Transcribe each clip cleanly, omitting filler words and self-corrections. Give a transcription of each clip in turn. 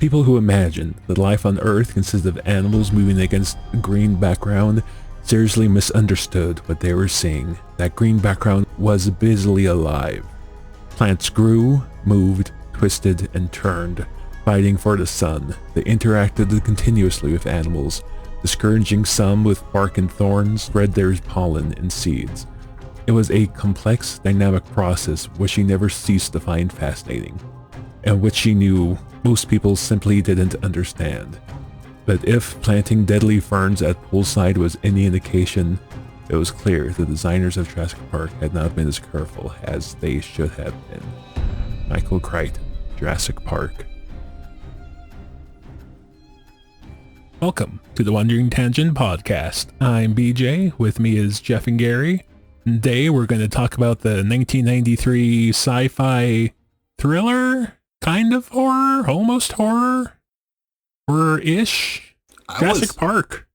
People who imagined that life on Earth consisted of animals moving against a green background seriously misunderstood what they were seeing. That green background was busily alive. Plants grew, moved, twisted, and turned, fighting for the sun. They interacted continuously with animals, discouraging some with bark and thorns, spread their pollen and seeds. It was a complex, dynamic process which she never ceased to find fascinating, and which she knew most people simply didn't understand. But if planting deadly ferns at poolside was any indication, it was clear the designers of Jurassic Park had not been as careful as they should have been. Michael Crichton, Jurassic Park. Welcome to the Wandering Tangent Podcast. I'm BJ, with me is Jeff and Gary. Today we're going to talk about the 1993 sci-fi thriller, kind of horror, almost horror-ish, Jurassic Park.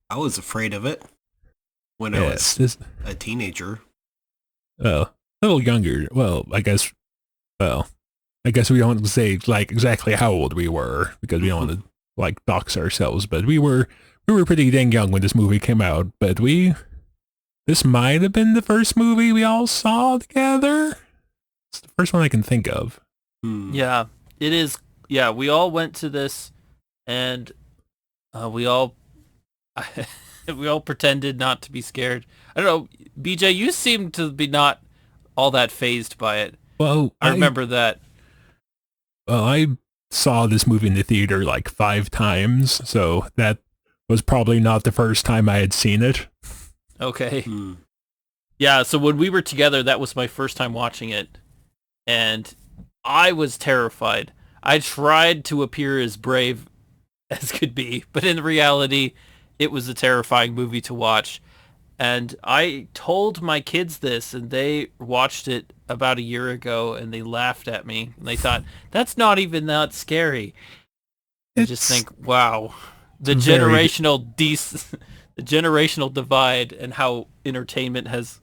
I was afraid of it when I was a teenager. Well, a little younger. I guess we don't say like exactly how old we were because we don't want to like dox ourselves, but we were pretty dang young when this movie came out, but this might have been the first movie we all saw together. It's the first one I can think of. Yeah, it is. Yeah, we all went to this, and we all pretended not to be scared. I don't know, BJ, you seem to be not all that fazed by it. Well, I remember that. Well, I saw this movie in the theater like 5 times, so that was probably not the first time I had seen it. Okay. Yeah, so when we were together, that was my first time watching it, and I was terrified. I tried to appear as brave as could be, but in reality, it was a terrifying movie to watch. And I told my kids this, and they watched it about a year ago, and they laughed at me. And they thought, that's not even that scary. I just think, wow, the generational divide and how entertainment has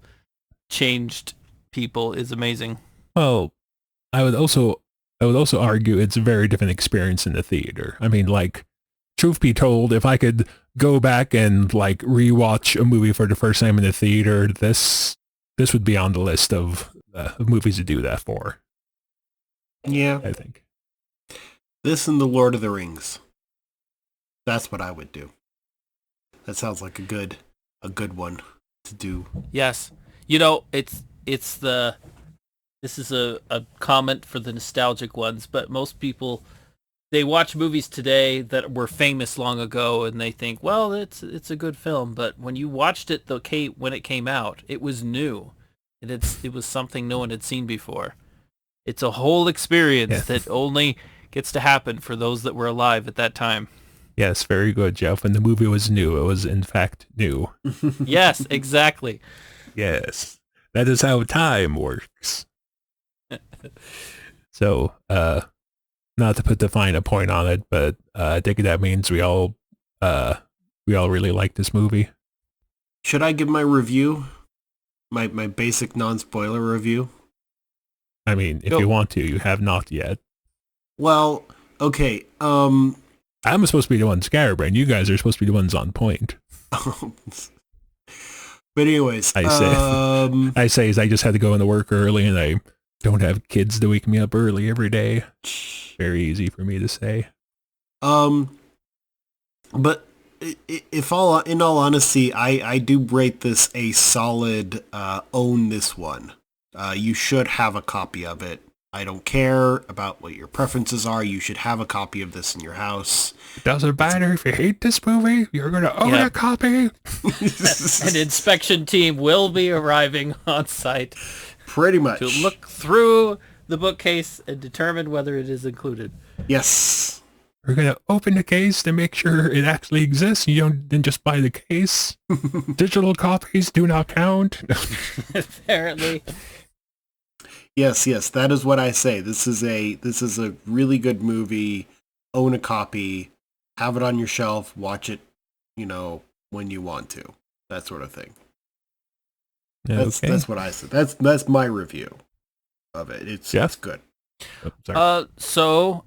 changed people is amazing. Well, I would also argue it's a very different experience in the theater. I mean, like, truth be told, if I could go back and like rewatch a movie for the first time in the theater, this would be on the list of movies to do that for. Yeah, I think this and the Lord of the Rings. That's what I would do. That sounds like a good one to do. Yes, you know, this is a comment for the nostalgic ones, but most people, they watch movies today that were famous long ago and they think, well, it's a good film. But when you watched it when it came out, it was new. It was something no one had seen before. It's a whole experience that only gets to happen for those that were alive at that time. Yes, very good, Jeff. When the movie was new, it was in fact new. Yes, exactly. Yes, that is how time works. So, not to put the finer point on it, but I think that means we all really like this movie. Should I give my review? My basic non-spoiler review? I mean, if you want to, you have not yet. Well, okay. I'm supposed to be the one scatterbrained. You guys are supposed to be the ones on point. But anyways, I say I just had to go into work early, and I don't have kids to wake me up early every day. Very easy for me to say. But in all honesty, I do rate this a solid own this one. You should have a copy of it. I don't care about what your preferences are. You should have a copy of this in your house. It doesn't matter if you hate this movie. You're going to own a copy. An inspection team will be arriving on site. Pretty much. To look through the bookcase and determine whether it is included. Yes. We're going to open the case to make sure it actually exists. You don't just buy the case. Digital copies do not count. Apparently. Yes, that is what I say. This is a really good movie. Own a copy, have it on your shelf, watch it, when you want to. That sort of thing. That's what I said. That's my review of it. It's good. So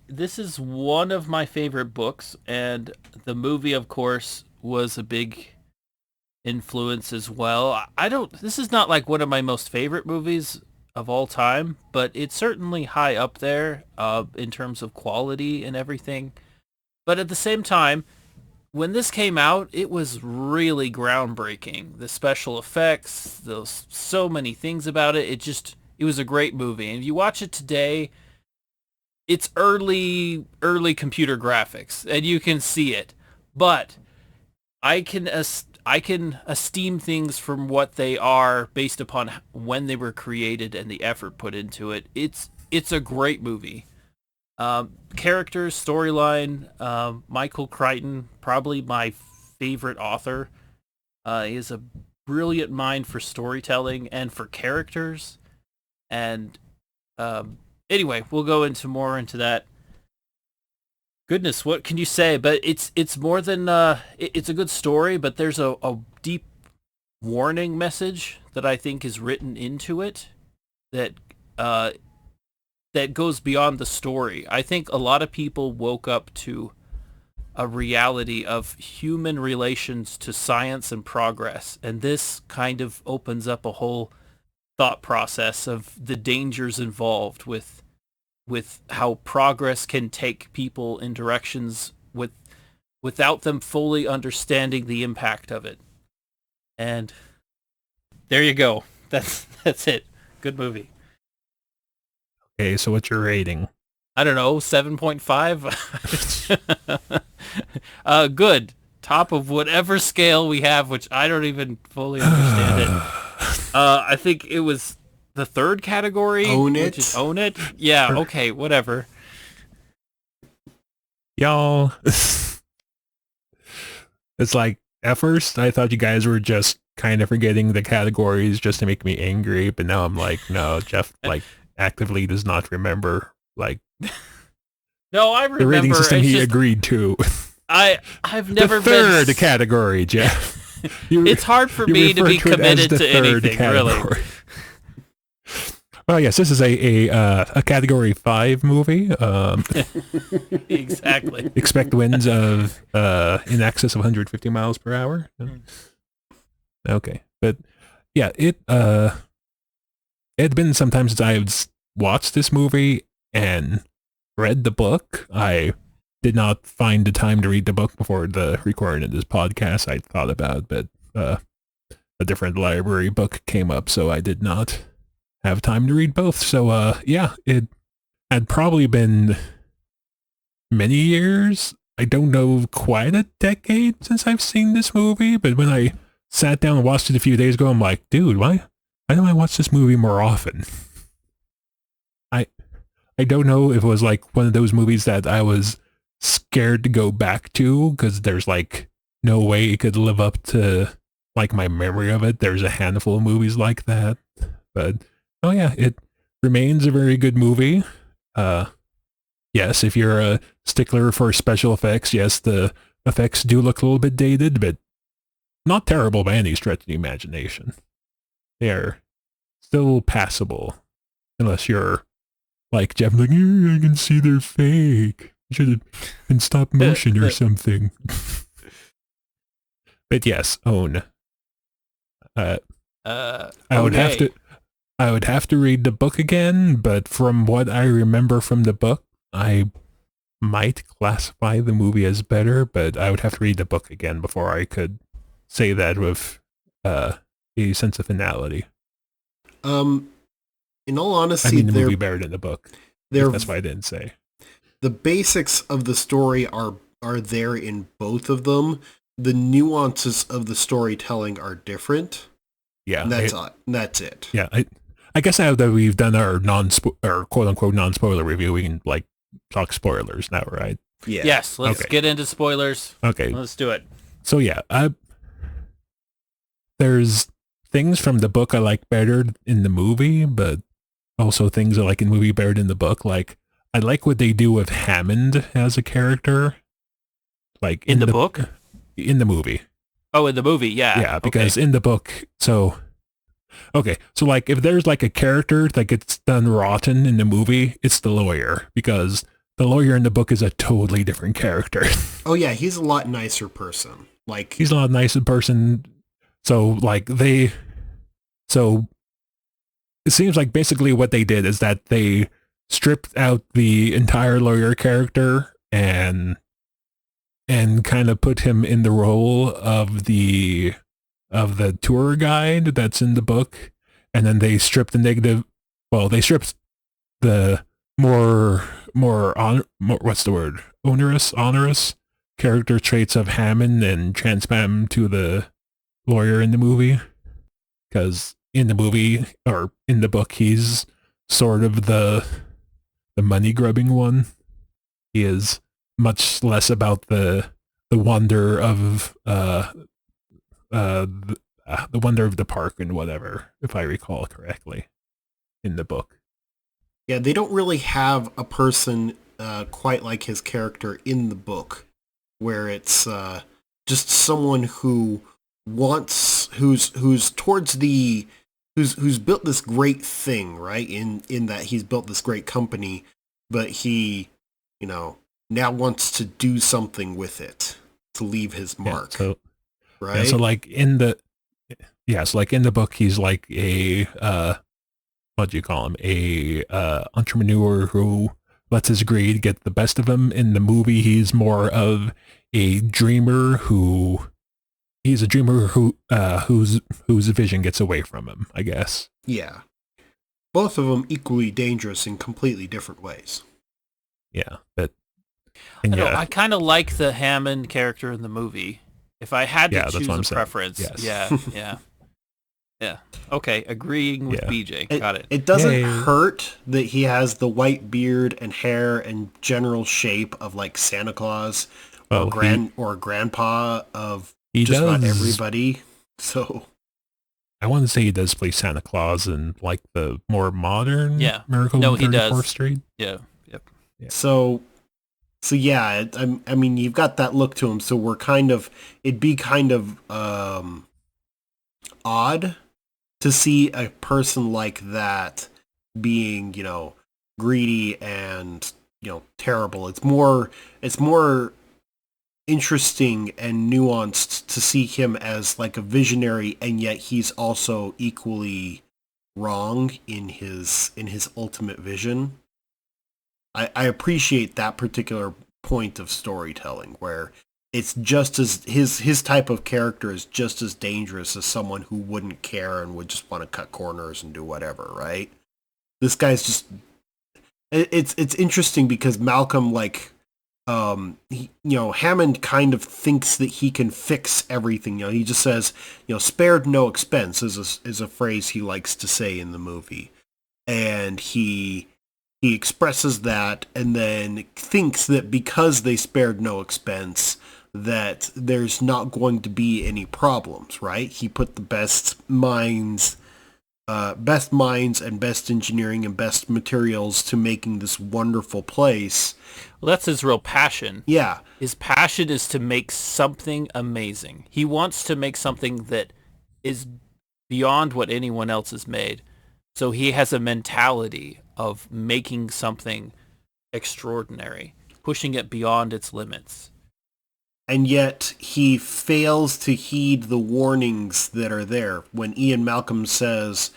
This is one of my favorite books, and the movie, of course, was a big influence as well. This is not like one of my most favorite movies of all time, but it's certainly high up there in terms of quality and everything. But at the same time, when this came out, it was really groundbreaking. The special effects, those so many things about it. It was a great movie. And if you watch it today, it's early computer graphics, and you can see it. But I can esteem things from what they are based upon when they were created and the effort put into it. It's a great movie. Characters, storyline, Michael Crichton, probably my favorite author, is a brilliant mind for storytelling and for characters. And anyway, we'll go more into that. Goodness, what can you say? But it's more than it's a good story, but there's a deep warning message that I think is written into it that that goes beyond the story. I think a lot of people woke up to a reality of human relations to science and progress, and this kind of opens up a whole thought process of the dangers involved with how progress can take people in directions without them fully understanding the impact of it. And there you go. That's it. Good movie. Okay, so what's your rating? I don't know, 7.5. Good. Top of whatever scale we have, which I don't even fully understand it. I think it was the third category. Own which it. is own it. Yeah. Okay. Whatever. Y'all, it's like, at first I thought you guys were just kind of forgetting the categories just to make me angry, but now I'm like, no, Jeff like actively does not remember like No, I remember. the rating system he agreed to. I've never the third been category, Jeff. It's hard for me to be committed to anything, really. Well, yes, this is a Category 5 movie. Exactly. Expect winds of in excess of 150 miles per hour. Okay, but yeah, it had been some time since I've watched this movie and read the book. I did not find the time to read the book before the recording of this podcast. I thought about, but a different library book came up, so I did not have time to read both. So yeah, it had probably been many years. I don't know, quite a decade since I've seen this movie, but when I sat down and watched it a few days ago, I'm like, dude, why don't I watch this movie more often? I don't know if it was like one of those movies that I was scared to go back to because there's like no way it could live up to like my memory of it. There's a handful of movies like that, but oh yeah, it remains a very good movie. Yes, if you're a stickler for special effects, yes, the effects do look a little bit dated, but not terrible by any stretch of the imagination. They're still passable, unless you're like Jeff, like, I can see they're fake. Should have been stop motion or something. But yes, own. I would have to read the book again, but from what I remember from the book, I might classify the movie as better, but I would have to read the book again before I could say that with a sense of finality. In all honesty, I mean, the movie better than the book. That's why I didn't say. The basics of the story are there in both of them. The nuances of the storytelling are different. Yeah, and that's it. Yeah, I guess now that we've done our quote unquote non-spoiler review, we can like talk spoilers now, right? Yeah. Yes, let's get into spoilers. Okay, let's do it. So yeah, there's things from the book I like better in the movie, but also things I like in the movie better than the book. Like, I like what they do with Hammond as a character. Like in the book? In the movie. Oh, in the movie, yeah. Yeah, because in the book, so Okay, so like if there's like a character that gets done rotten in the movie, it's the lawyer, because the lawyer in the book is a totally different character. Oh yeah, he's a lot nicer person. Like He's not a nice person. So like so it seems like basically what they did is that they stripped out the entire lawyer character and kind of put him in the role of the tour guide that's in the book, and then they stripped the negative. Well, they stripped the more what's the word, onerous character traits of Hammond and transplant him to the lawyer in the movie, because in the movie or in the book he's sort of the money grubbing one. He is much less about the wonder of the wonder of the park and whatever, if I recall correctly, in the book. yeah, they don't really have a person quite like his character in the book, where it's just someone who who's towards the who's built this great thing, right? In that he's built this great company, but he, now wants to do something with it to leave his mark, right? Yeah, so like in the like in the book, he's like a what do you call him? A entrepreneur who lets his greed get the best of him. In the movie, he's more of a dreamer whose vision gets away from him, I guess. Yeah. Both of them equally dangerous in completely different ways. Yeah, but I kind of like the Hammond character in the movie. If I had to choose a preference, yes. Yeah. Okay, agreeing with BJ. Got it. It doesn't hurt that he has the white beard and hair and general shape of like Santa Claus or grandpa of just about everybody. So I want to say he does play Santa Claus in like the more modern Miracle on 34th Street. Yeah. Yep. Yeah. So yeah, I mean, you've got that look to him. So it'd be kind of odd to see a person like that being, greedy and, terrible. It's more interesting and nuanced to see him as like a visionary, and yet he's also equally wrong in his ultimate vision. I appreciate that particular point of storytelling where it's just as his type of character is just as dangerous as someone who wouldn't care and would just want to cut corners and do whatever, right? This guy's just it's interesting because Malcolm, like, Hammond kind of thinks that he can fix everything. He just says, spared no expense is a phrase he likes to say in the movie. And he expresses that and then thinks that because they spared no expense, that there's not going to be any problems, right? He put the best minds and best engineering and best materials to making this wonderful place. Well, that's his real passion. Yeah. His passion is to make something amazing. He wants to make something that is beyond what anyone else has made. So he has a mentality of making something extraordinary, pushing it beyond its limits. And yet he fails to heed the warnings that are there. When Ian Malcolm says,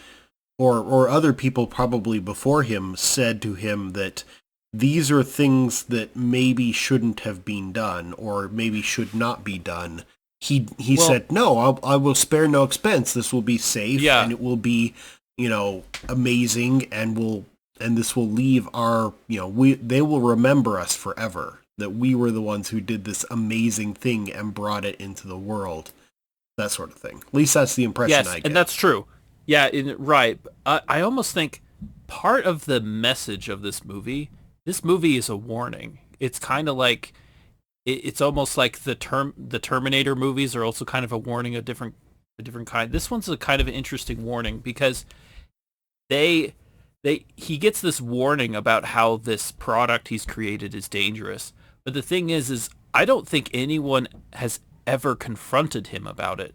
or other people probably before him said to him that these are things that maybe shouldn't have been done or maybe should not be done. He said, no, I will spare no expense. This will be safe and it will be, amazing, and this will leave our, they will remember us forever, that we were the ones who did this amazing thing and brought it into the world. That sort of thing. At least that's the impression I get. And that's true. Yeah, right. I almost think part of the message of this movie is a warning. It's kind of like, it's almost like the Terminator movies are also kind of a warning, a different kind. This one's a kind of an interesting warning because he gets this warning about how this product he's created is dangerous. But the thing is I don't think anyone has ever confronted him about it.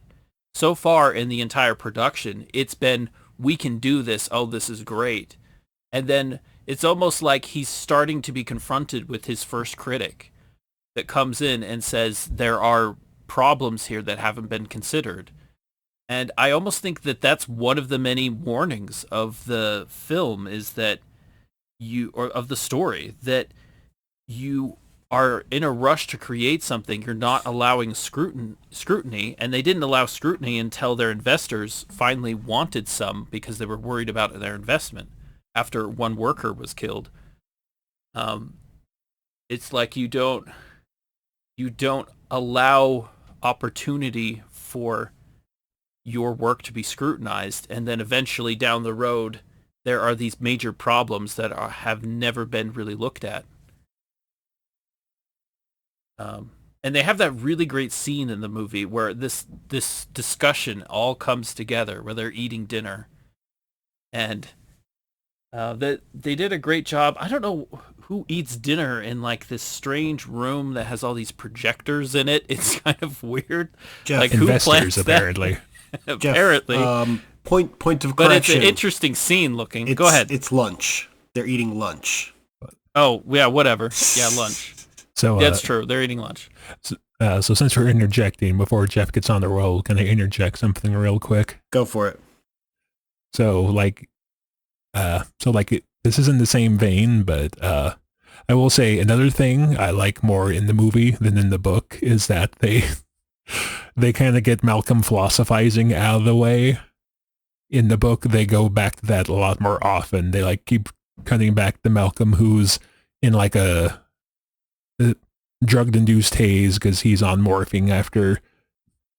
so far in the entire production, it's been, we can do this. Oh, this is great. And then it's almost like he's starting to be confronted with his first critic that comes in and says there are problems here that haven't been considered. And I almost think that that's one of the many warnings of the film, is that or of the story, that you are in a rush to create something. You're not allowing scrutiny, and they didn't allow scrutiny until their investors finally wanted some, because they were worried about their investment after one worker was killed. It's like you don't allow opportunity for your work to be scrutinized, and then eventually down the road there are these major problems that have never been really looked at. And they have that really great scene in the movie where this discussion all comes together, where they're eating dinner, and that they did a great job. I don't know who eats dinner in like this strange room that has all these projectors in it. It's kind of weird. Jeff, like investors, who plans apparently. that? Apparently. Jeff, point of correction. But it's an interesting scene looking. Go ahead. It's lunch. They're eating lunch. Oh, yeah, whatever. Yeah, lunch. So That's true. They're eating lunch. So since we're interjecting before Jeff gets on the roll, can I interject something real quick? Go for it. This is in the same vein, but I will say another thing I like more in the movie than in the book is that they kind of get Malcolm philosophizing out of the way. In the book, they go back to that a lot more often. They like keep cutting back to Malcolm, who's in like a drug-induced haze because he's on morphine after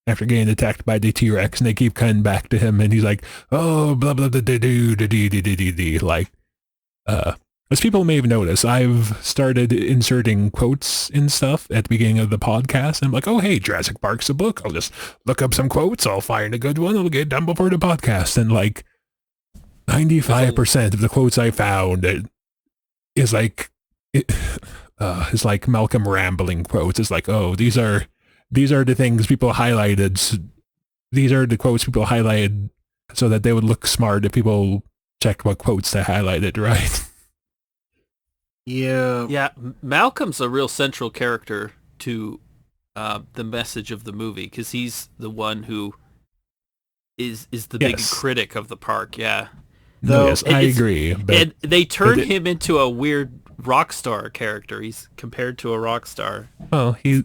getting attacked by the T-Rex, and they keep cutting back to him, and he's like, oh, blah, blah, blah, do, like, as people may have noticed, I've started inserting quotes and stuff at the beginning of the podcast. I'm like, oh, hey, Jurassic Park's a book. I'll just look up some quotes. I'll find a good one. I'll get it done before the podcast. And like 95% of the quotes I found is like, it's like Malcolm rambling quotes. It's like, oh, these are the things people highlighted. These are the quotes people highlighted so that they would look smart if people checked what quotes they highlighted, right? Yeah. Malcolm's a real central character to the message of the movie, because he's the one who is the big critic of the park. Yeah. Yes, I agree. And they turn him into a weird rock star character. He's compared to a rock star. Well, he's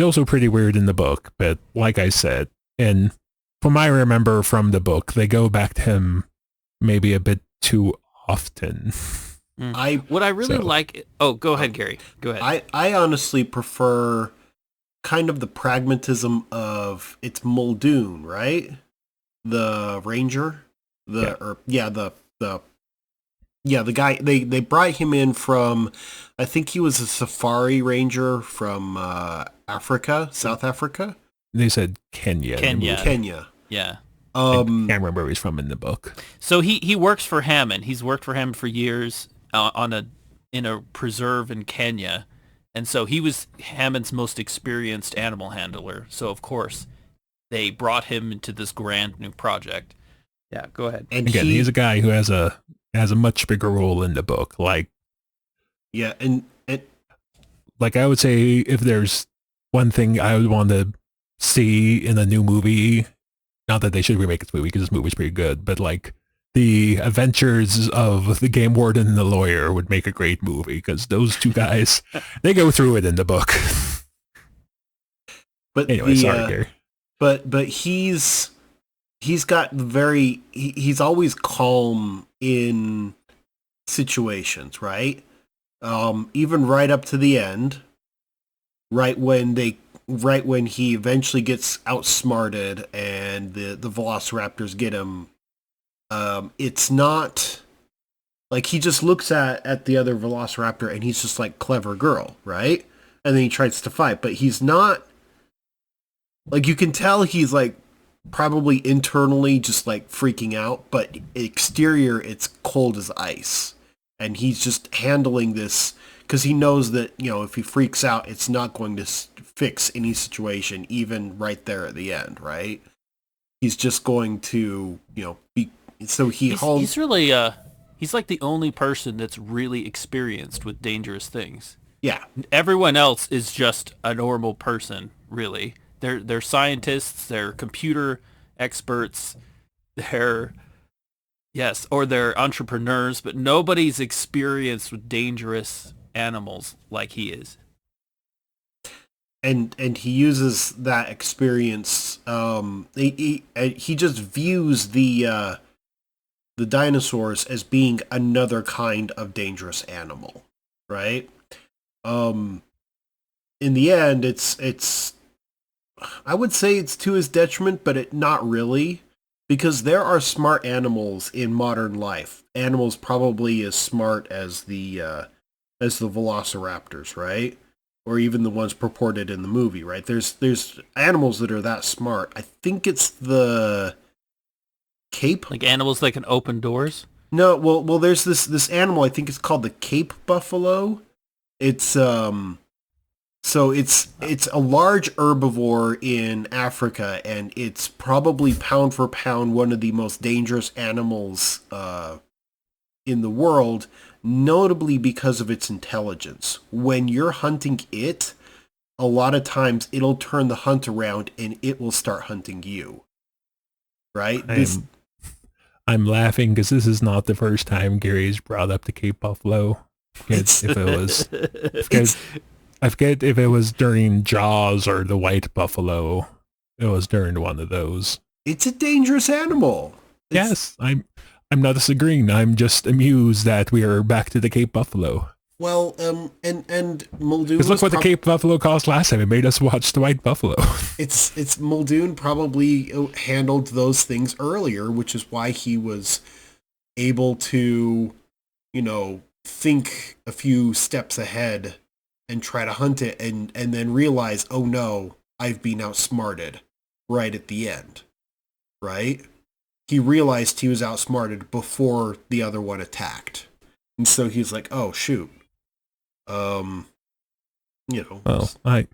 also pretty weird in the book, but like I said, and from what I remember from the book, they go back to him maybe a bit too often. What I really like... Oh, go ahead, Gary. Go ahead. I honestly prefer kind of the pragmatism of, it's Muldoon, right? The ranger? The guy, they brought him in from, I think he was a safari ranger from South Africa. They said Kenya. Yeah. I can't remember where he's from in the book. So he works for Hammond. He's worked for him for years in a preserve in Kenya. And so he was Hammond's most experienced animal handler. So of course they brought him into this grand new project. Yeah, go ahead. And again, he's a guy who has a much bigger role in the book. Like, yeah, and like I would say, if there's one thing I would want to see in a new movie, not that they should remake this movie because this movie's pretty good, but like the adventures of the game warden and the lawyer would make a great movie, because those two guys, they go through it in the book. But anyway, sorry, Gary. But he's got he's always calm in situations, right? Even right up to the end, right when he eventually gets outsmarted and the velociraptors get him, it's not like he just looks at the other velociraptor and he's just like, clever girl, right? And then he tries to fight, but he's not, like, you can tell he's like probably internally just like freaking out, but exterior it's cold as ice, and he's just handling this because he knows that, you know, if he freaks out, it's not going to fix any situation, even right there at the end, right? he's just going to, be, so he's really, he's like the only person that's really experienced with dangerous things. Yeah. Everyone else is just a normal person, really. They're scientists, they're computer experts, they're they're entrepreneurs, but nobody's experienced with dangerous animals like he is. And he uses that experience. He just views the dinosaurs as being another kind of dangerous animal, right? In the end, it's I would say it's to his detriment, but not really, because there are smart animals in modern life. Animals probably as smart as the velociraptors, right? Or even the ones purported in the movie, right? There's animals that are that smart. I think it's the Cape. Like animals that can open doors? No, well, there's this animal. I think it's called the Cape buffalo. It's so it's a large herbivore in Africa, and it's probably pound for pound one of the most dangerous animals in the world, notably because of its intelligence. When you're hunting it, a lot of times it'll turn the hunt around and it will start hunting you. Right? I'm laughing because this is not the first time Gary's brought up the Cape Buffalo. I forget if it was during Jaws or the White Buffalo. It was during one of those. It's a dangerous animal. Yes, I'm not disagreeing. I'm just amused that we are back to the Cape Buffalo. Well, and Muldoon. Because look what the Cape Buffalo cost last time. It made us watch the White Buffalo. It's Muldoon probably handled those things earlier, which is why he was able to, think a few steps ahead and try to hunt it, and then realize, oh no, I've been outsmarted right at the end, right? He realized he was outsmarted before the other one attacked. And so he's like, oh shoot. Well, I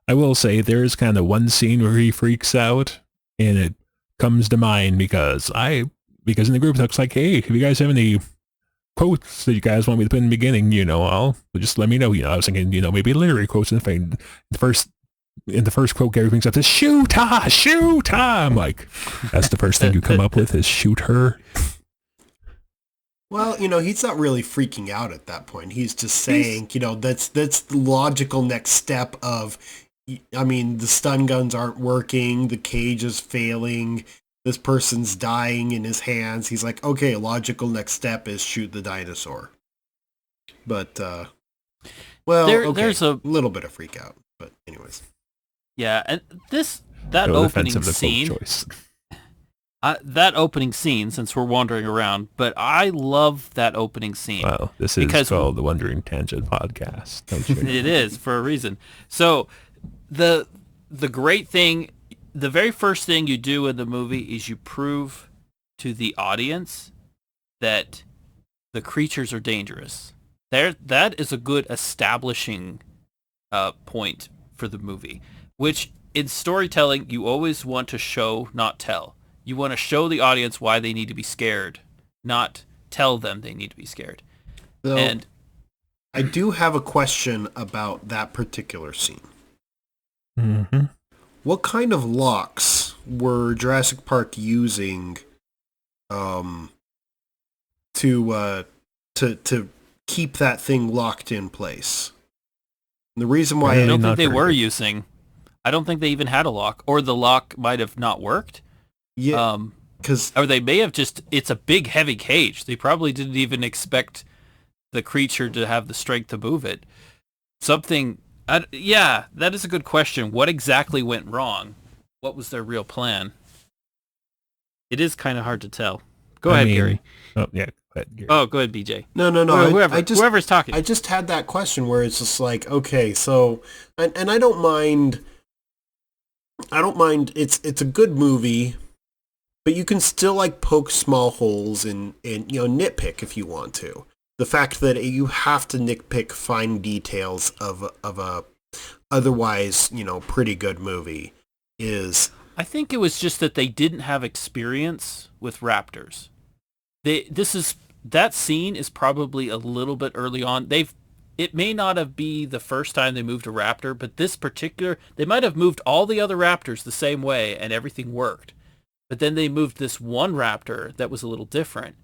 will say there's kind of one scene where he freaks out, and it comes to mind because in the group talks like, hey, if you guys have any quotes that you guys want me to put in the beginning, I'll just let me know. I was thinking, maybe literary quotes. And in the first quote, Gary brings up this shoot her. I'm like, that's the first thing you come up with is shoot her. Well, he's not really freaking out at that point. He's just saying, that's the logical next step of, the stun guns aren't working, the cage is failing, this person's dying in his hands. He's like, okay, logical next step is shoot the dinosaur. But, there's a little bit of freak out. But anyways. Yeah, and that opening scene, that opening scene, since we're wandering around, but I love that opening scene. Well, this is called the Wandering Tangent Podcast. Don't you? It is, for a reason. So the great thing, the very first thing you do in the movie is you prove to the audience that the creatures are dangerous. That is a good establishing point for the movie, which in storytelling, you always want to show, not tell. You want to show the audience why they need to be scared, not tell them they need to be scared. So, and I do have a question about that particular scene. Mm-hmm. What kind of locks were Jurassic Park using to keep that thing locked in place? And the reason why I don't think they were using. I don't think they even had a lock, or the lock might have not worked. Yeah, or they may have it's a big, heavy cage. They probably didn't even expect the creature to have the strength to move it. That is a good question. What exactly went wrong? What was their real plan? It is kind of hard to tell. Go ahead, Gary. Oh, yeah. Go ahead, Gary. Oh, go ahead, BJ. No. Whoever's talking. I just had that question where it's just like, okay, so, and I don't mind, it's a good movie, but you can still like poke small holes and nitpick if you want to. The fact that you have to nitpick fine details of a otherwise, pretty good movie is I think it was just that they didn't have experience with raptors. That scene is probably a little bit early on. It may not have been the first time they moved a raptor, but they might have moved all the other raptors the same way and everything worked. But then they moved this one raptor that was a little different,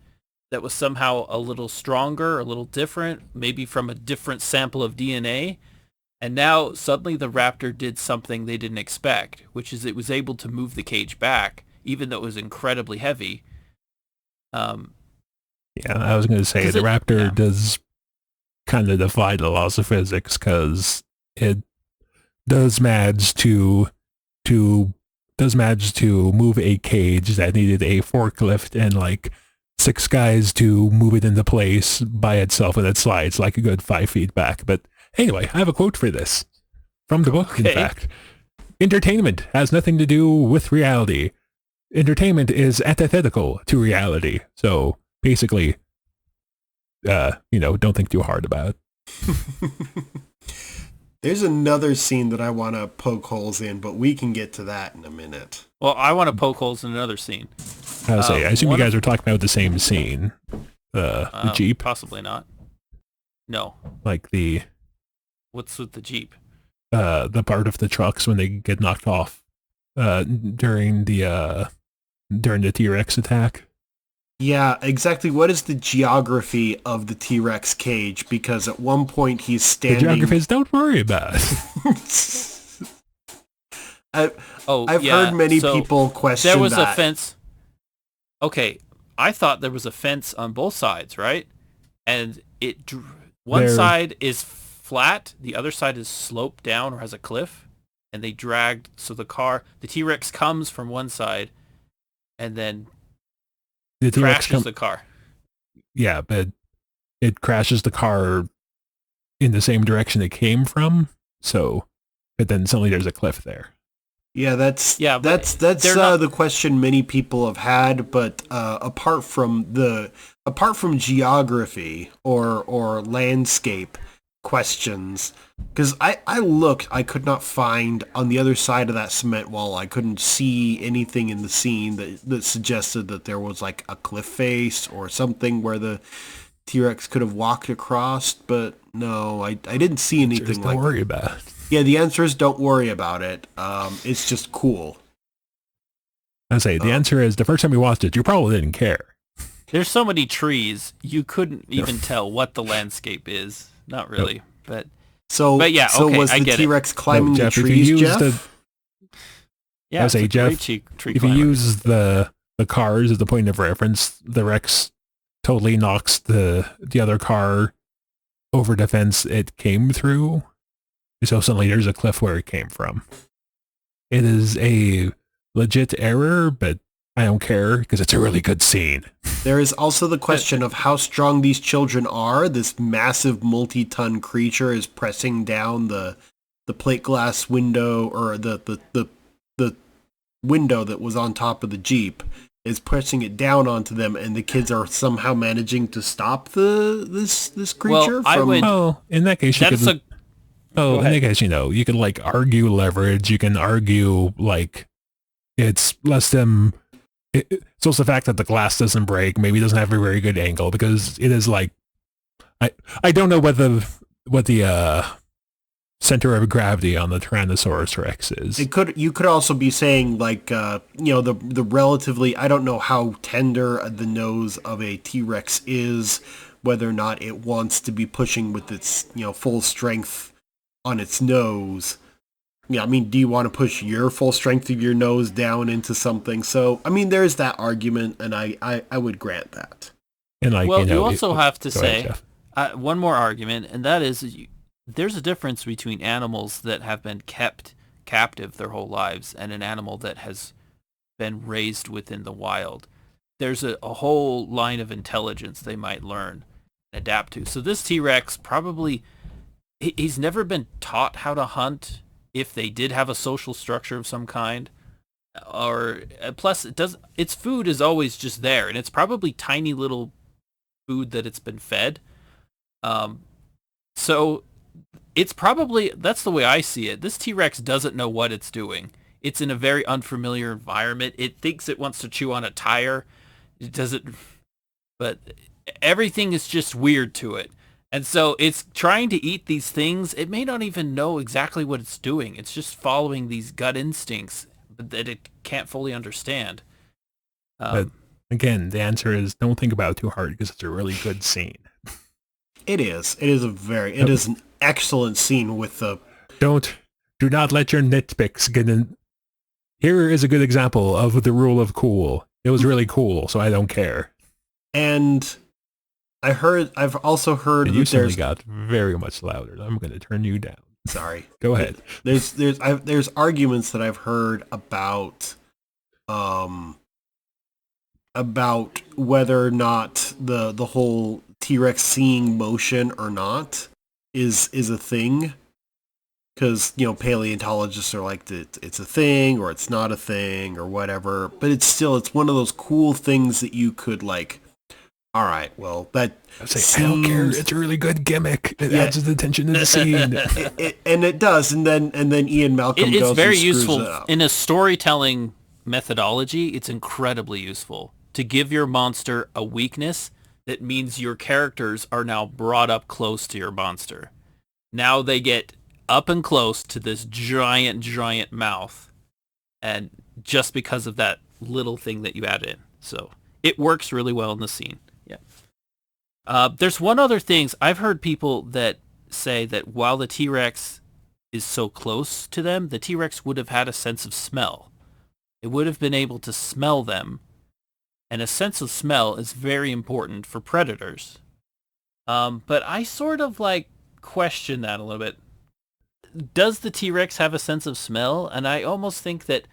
that was somehow a little stronger, a little different, maybe from a different sample of DNA. And now suddenly the raptor did something they didn't expect, which is it was able to move the cage back, even though it was incredibly heavy. Yeah, I was going to say the raptor does kind of defy the laws of physics because it does manage to move a cage that needed a forklift and like 6 guys to move it into place by itself, and it slides like a good 5 feet back. But anyway, I have a quote for this from the book. In fact, entertainment has nothing to do with reality. Entertainment is antithetical to reality. So basically, don't think too hard about it. There's another scene that I want to poke holes in, but we can get to that in a minute. Well, I want to poke holes in another scene. I assume you guys are talking about the same scene. The Jeep? Possibly not. No. Like What's with the Jeep? The part of the trucks when they get knocked off during the T-Rex attack. Yeah, exactly. What is the geography of the T-Rex cage? Because at one point he's standing... The geography is, don't worry about it. I've heard many people question that. There was a fence. Okay, I thought there was a fence on both sides, right? And one side is flat, the other side is sloped down or has a cliff, and they dragged, so the T-Rex comes from one side, and then the crashes the car. Yeah, but it crashes the car in the same direction it came from, but then suddenly there's a cliff there. Yeah, that's the question many people have had, but apart from geography or landscape questions, because I could not find on the other side of that cement wall, I couldn't see anything in the scene that suggested that there was like a cliff face or something where the T-Rex could have walked across, but no, I didn't see anything like that. Don't worry about it. Yeah, the answer is don't worry about it. It's just cool. The answer is the first time you watched it, you probably didn't care. There's so many trees, you couldn't even tell what the landscape is. Not really, but yeah. Okay, was the T-Rex climbing the trees, Jeff? Yeah, Jeff. If you use the cars as the point of reference, the Rex totally knocks the other car over the fence it came through. So suddenly there's a cliff where it came from. It is a legit error, but I don't care because it's a really good scene. There is also the question of how strong these children are. This massive multi-ton creature is pressing down the plate glass window, or the window that was on top of the Jeep, is pressing it down onto them, and the kids are somehow managing to stop this creature in that case in that case, you can like argue leverage, you can argue like it's less than it's also the fact that the glass doesn't break, maybe doesn't have a very good angle, because it is like I don't know what the center of gravity on the Tyrannosaurus Rex is. You could also be saying like the relatively, I don't know how tender the nose of a T-Rex is, whether or not it wants to be pushing with its full strength on its nose. Yeah, I mean, do you want to push your full strength of your nose down into something? So, I mean, there's that argument, and I would grant that. And you also have to say one more argument, and that is there's a difference between animals that have been kept captive their whole lives and an animal that has been raised within the wild. There's a whole line of intelligence they might learn and adapt to. So this T-Rex probably, he's never been taught how to hunt. If they did have a social structure of some kind, or plus its food is always just there, and it's probably tiny little food that it's been fed. So it's probably, that's the way I see it. This T-Rex doesn't know what it's doing. It's in a very unfamiliar environment. It thinks it wants to chew on a tire. It doesn't, but everything is just weird to it. And so it's trying to eat these things. It may not even know exactly what it's doing. It's just following these gut instincts that it can't fully understand. But again, the answer is don't think about it too hard because it's a really good scene. It is. It is an excellent scene with the... Do not let your nitpicks get in. Here is a good example of the rule of cool. It was really cool, so I don't care. And I've also heard and that you suddenly got very much louder. I'm going to turn you down. Sorry. Go ahead. There's arguments that I've heard about whether or not the whole T-Rex seeing motion or not is a thing. Because, paleontologists are like, it's a thing or it's not a thing or whatever. But it's one of those cool things that you could like, all right, well, that I don't care. It's a really good gimmick. It adds the tension to the scene. And it does. And then Ian Malcolm goes it's very and screws useful it up. In a storytelling methodology. It's incredibly useful to give your monster a weakness. That means your characters are now brought up close to your monster. Now they get up and close to this giant mouth, and just because of that little thing that you add in. So it works really well in the scene. Yeah. There's one other thing. I've heard people that say that while the T-Rex is so close to them, the T-Rex would have had a sense of smell. It would have been able to smell them, and a sense of smell is very important for predators. But I sort of question that a little bit. Does the T-Rex have a sense of smell? And I almost think that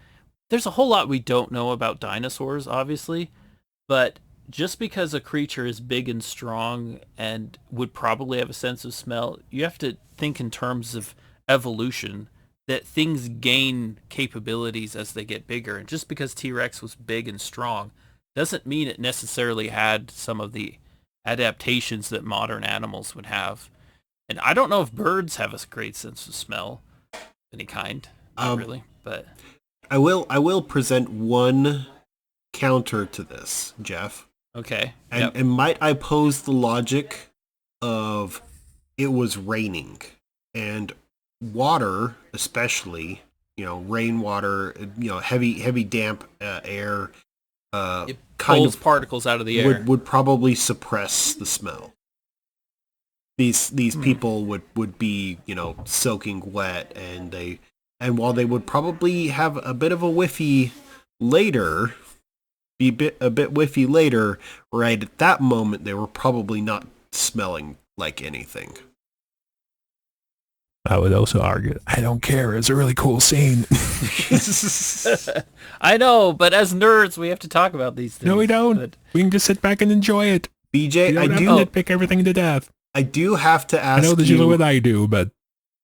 there's a whole lot we don't know about dinosaurs, obviously, but just because a creature is big and strong and would probably have a sense of smell, you have to think in terms of evolution, that things gain capabilities as they get bigger. And just because T-Rex was big and strong doesn't mean it necessarily had some of the adaptations that modern animals would have. And I don't know if birds have a great sense of smell of any kind. Not really, but I will present one counter to this, Jeff. Okay. And might I pose the logic of it was raining and water, especially, rainwater, heavy damp air, it pulls particles out of the air. Would probably suppress the smell. These people would be, soaking wet, and while they would probably have a bit of a whiffy later, a bit whiffy later, right at that moment they were probably not smelling like anything. I would also argue, I don't care. It's a really cool scene. I know, but as nerds, we have to talk about these things. No, we don't. But we can just sit back and enjoy it. BJ, I do nitpick everything to death. I do have to ask you... I know that you know what I do, but...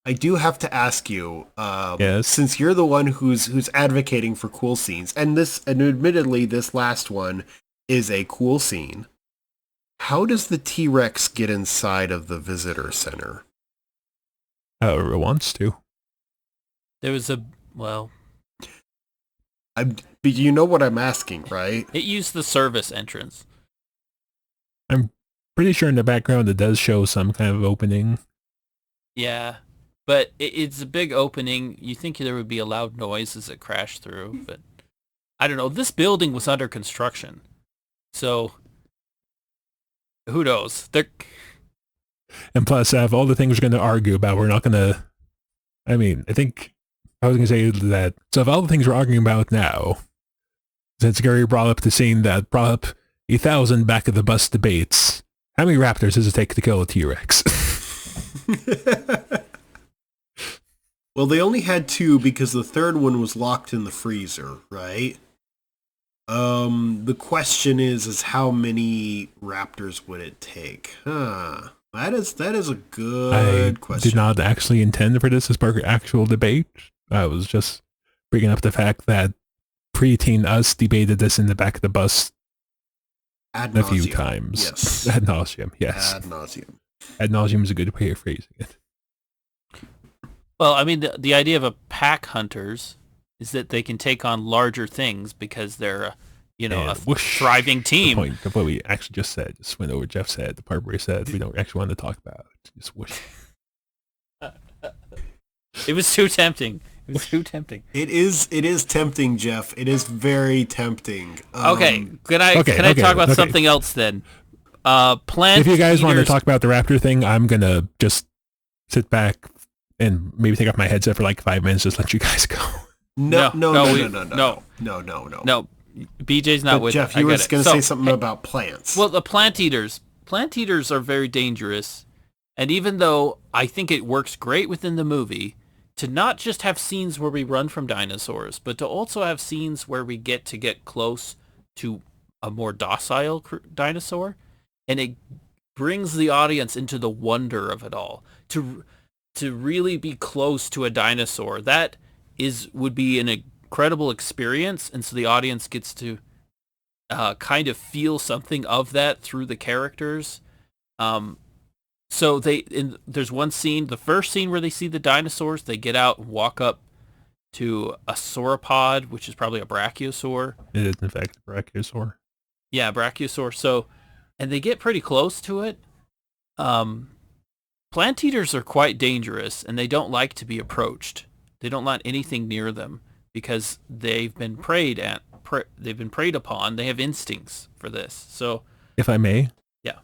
I do have to ask you, yes? Since you're the one who's advocating for cool scenes, and admittedly this last one is a cool scene, how does the T-Rex get inside of the visitor center? However it wants to. There was you know what I'm asking, right? It used the service entrance. I'm pretty sure in the background it does show some kind of opening. Yeah, but it's a big opening. You think there would be a loud noise as it crashed through, but I don't know. This building was under construction, so who knows? And plus, of all the things we're going to argue about, we're not going to... I mean, I think I was going to say that... So of all the things we're arguing about now, since Gary brought up the scene that brought up 1,000 back of the bus debates, how many raptors does it take to kill a T-Rex? Well, they only had 2 because the third one was locked in the freezer, right? The question is how many raptors would it take? That is a good question. I did not actually intend for this as part of actual debate. I was just bringing up the fact that preteen us debated this in the back of the bus a few times. Yes. Ad nauseum, yes. Ad nauseum. Ad nauseum is a good way of phrasing it. Well, I mean, the idea of a pack hunters is that they can take on larger things because they're, a whoosh, thriving team. The point of what we actually just said, just went over Jeff said, the part where he said we don't actually want to talk about. Just whoosh. It was too tempting. It was too tempting. It is tempting, Jeff. It is very tempting. Okay, can I talk about something else then? Plant If you guys want to eaters- talk about the raptor thing, I'm gonna just sit back and maybe take off my headset for like 5 minutes, just let you guys go. No. No. BJ's not But with Jeff, it. you were I get going it. to say something about plants. Well, the plant eaters are very dangerous. And even though I think it works great within the movie to not just have scenes where we run from dinosaurs, but to also have scenes where we get close to a more docile dinosaur, and it brings the audience into the wonder of it all. To really be close to a dinosaur, that would be an incredible experience, and so the audience gets to kind of feel something of that through the characters. So there's one scene, the first scene where they see the dinosaurs, they get out and walk up to a sauropod, which is probably a brachiosaur. It is in fact a brachiosaur. Yeah, brachiosaur. So, and they get pretty close to it. Plant eaters are quite dangerous, and they don't like to be approached. They don't want anything near them because they've been preyed upon. They have instincts for this. So, If I may, yeah,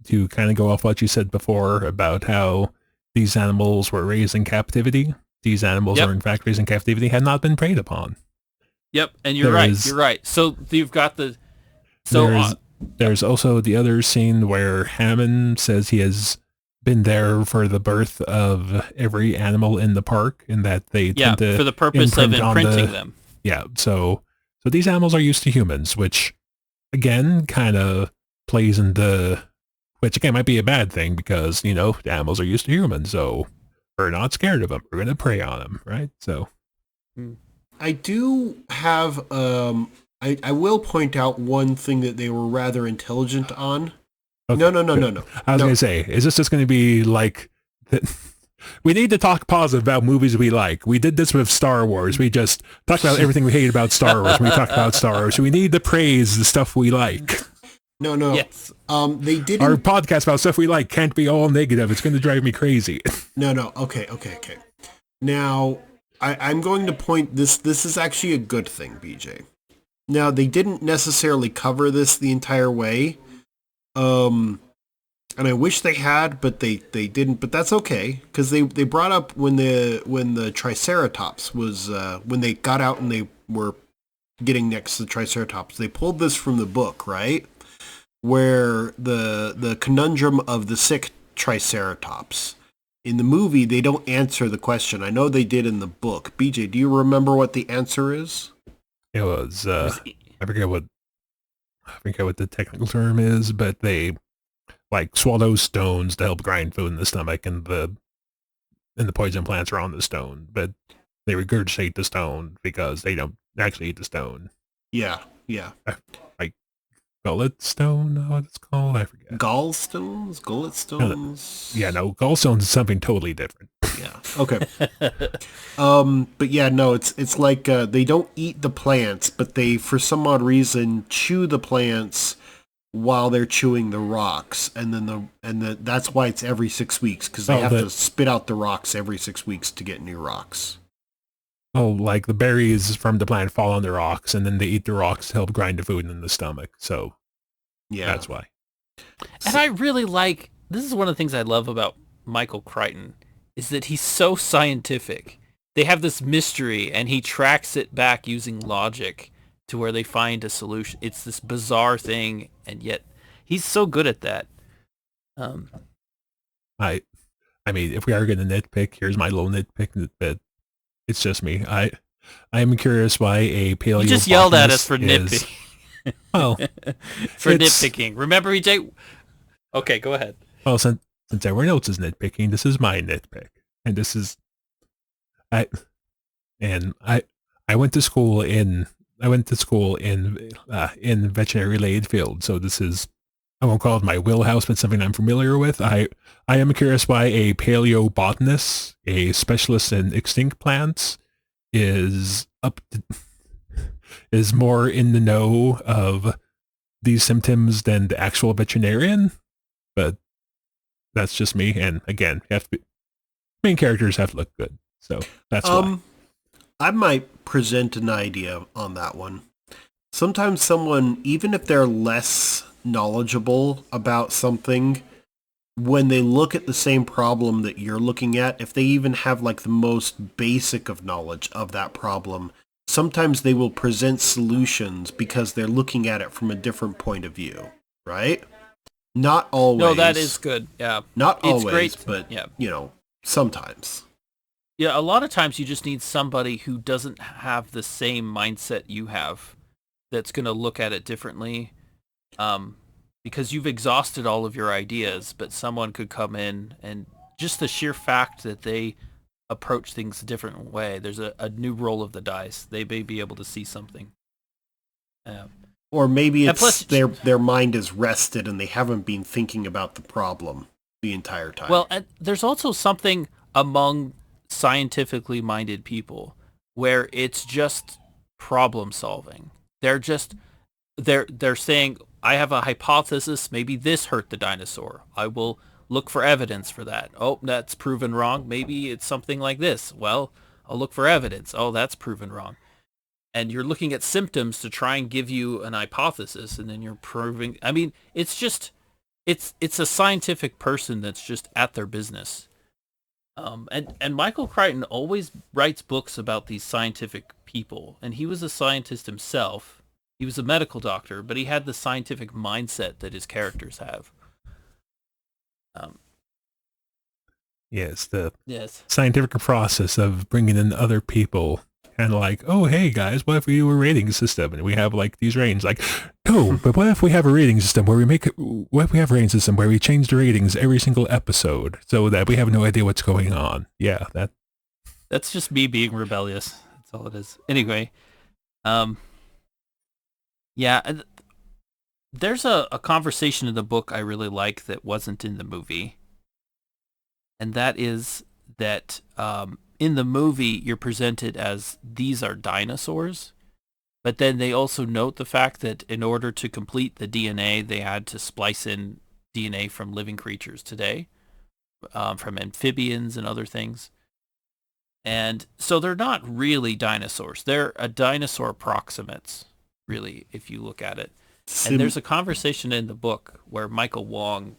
to kind of go off what you said before about how these animals were raised in captivity, these animals Yep. are in fact raised in captivity, had not been preyed upon. Yep, and you're right. So you've got there's also the other scene where Hammond says he has been there for the birth of every animal in the park, and that they tend to for the purpose of imprint on imprinting them. Yeah, so these animals are used to humans, which again kind of plays into, which again might be a bad thing because the animals are used to humans, so we're not scared of them. We're gonna prey on them, right? So I do have I will point out one thing that they were rather intelligent on. okay. No. I was gonna say, is this just gonna be like that? We need to talk positive about movies we like. We did this with Star Wars. We just talked about everything we hate about Star Wars when we talked about Star Wars. So we need to praise the stuff we like. No. Yes. They didn't. Our podcast about stuff we like can't be all negative. It's going to drive me crazy. No. Okay. Now, I'm going to point this. This is actually a good thing, BJ. Now, they didn't necessarily cover this the entire way. And I wish they had, but they didn't. But that's okay, because they brought up when the Triceratops was when they got out and they were getting next to the Triceratops. They pulled this from the book, right? Where the conundrum of the sick Triceratops. In the movie, they don't answer the question. I know they did in the book. BJ, do you remember what the answer is? It was I forget what the technical term is, but they like swallow stones to help grind food in the stomach, and the poison plants are on the stone, but they regurgitate the stone because they don't actually eat the stone. Yeah. Like gullet stone, what it's called, I forget. Gallstones? Gullet stones? Yeah, no, gallstones is something totally different. Yeah. Okay. But yeah, no, it's like they don't eat the plants, but they, for some odd reason, chew the plants while they're chewing the rocks, and then that's why it's every 6 weeks, because they have to spit out the rocks every 6 weeks to get new rocks. Oh, like the berries from the plant fall on the rocks, and then they eat the rocks to help grind the food in the stomach. So Yeah, that's why. And I really this is one of the things I love about Michael Crichton, is that he's so scientific. They have this mystery, and he tracks it back using logic to where they find a solution. It's this bizarre thing, and yet he's so good at that. I mean, if we are going to nitpick, here's my little nitpick, but it's just me. I am curious why a paleobotanist You just yelled at us for nitpicking. Well, for nitpicking. Remember, EJ? Okay, go ahead. Well, since everyone else is nitpicking, this is my nitpick, and this is I went to school in veterinary related field, so this is, I won't call it my wheelhouse, but something I'm familiar with. I am curious why a paleobotanist, a specialist in extinct plants, is is more in the know of these symptoms than the actual veterinarian, but that's just me. And again, main characters have to look good, so that's why. I might present an idea on that one. Sometimes someone, even if they're less knowledgeable about something, when they look at the same problem that you're looking at, if they even have like the most basic of knowledge of that problem, sometimes they will present solutions because they're looking at it from a different point of view, right? Not always. No, that is good. Yeah. Not It's always, great, but, yeah. Sometimes. Yeah, a lot of times you just need somebody who doesn't have the same mindset you have that's going to look at it differently, because you've exhausted all of your ideas, but someone could come in and just the sheer fact that they approach things a different way, there's a new roll of the dice. They may be able to see something. Or maybe it's plus, their mind is rested and they haven't been thinking about the problem the entire time. Well, and there's also something among scientifically minded people where it's just problem solving. They're saying, I have a hypothesis, maybe this hurt the dinosaur. I will look for evidence for that. Oh, that's proven wrong. Maybe it's something like this. Well, I'll look for evidence. Oh, that's proven wrong. And you're looking at symptoms to try and give you an hypothesis, and then you're proving. I mean, it's a scientific person that's just at their business. And Michael Crichton always writes books about these scientific people, and he was a scientist himself. He was a medical doctor, but he had the scientific mindset that his characters have. Yes, the Yes. scientific process of bringing in other people. And like, oh, hey guys, what if we do a rating system and we have like these ratings? Like, no, but what if we have a rating system where what if we have a rating system where we change the ratings every single episode so that we have no idea what's going on? Yeah, that's just me being rebellious. That's all it is. Anyway, yeah, there's a conversation in the book I really like that wasn't in the movie. And that is that, in the movie, you're presented as these are dinosaurs, but then they also note the fact that in order to complete the DNA, they had to splice in DNA from living creatures today, from amphibians and other things. And so they're not really dinosaurs. They're a dinosaur approximates, really, if you look at it. And there's a conversation in the book where Michael Wong,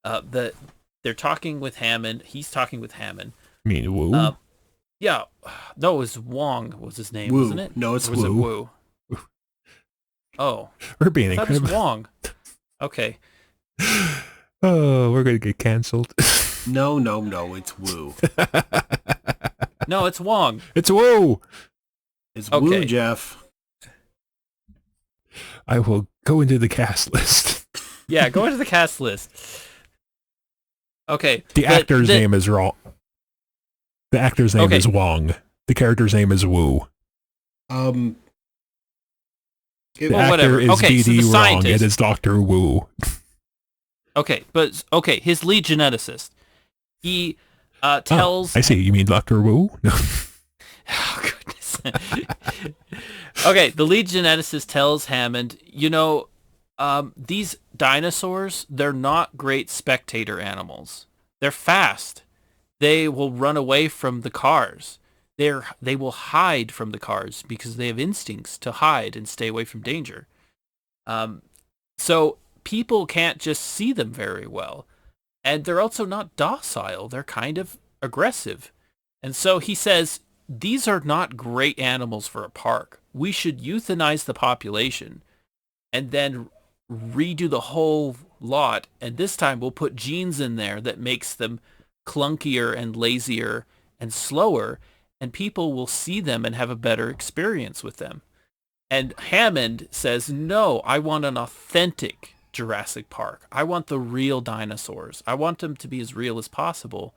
they're talking with Hammond. He's talking with Hammond. I mean, Wu? Yeah. No, it was Wong was his name, Wu. wasn't it? No, it's or was Wu. It Wu? Oh. We're being I thought it was incredible. Wong. Okay. Oh, we're going to get canceled. No, it's Wu. No, it's Wong. It's Wu! It's Okay. Wu, Jeff. I will go into the cast list. Yeah, go into the cast list. Okay. The actor's name is wrong. The actor's name is Wong. The character's name is Wu. The actor whatever. is Okay, so the D.D. Wrong. scientist. It is Dr. Wu. Okay, his lead geneticist. He tells... I see. You mean Dr. Wu? No. Oh, goodness. Okay, the lead geneticist tells Hammond, these dinosaurs, they're not great spectator animals. They're fast. They will run away from the cars. They will hide from the cars because they have instincts to hide and stay away from danger. So people can't just see them very well. And they're also not docile. They're kind of aggressive. And so he says, these are not great animals for a park. We should euthanize the population and then redo the whole lot. And this time we'll put genes in there that makes them clunkier and lazier and slower. And people will see them and have a better experience with them. And Hammond says, no, I want an authentic Jurassic Park. I want the real dinosaurs. I want them to be as real as possible.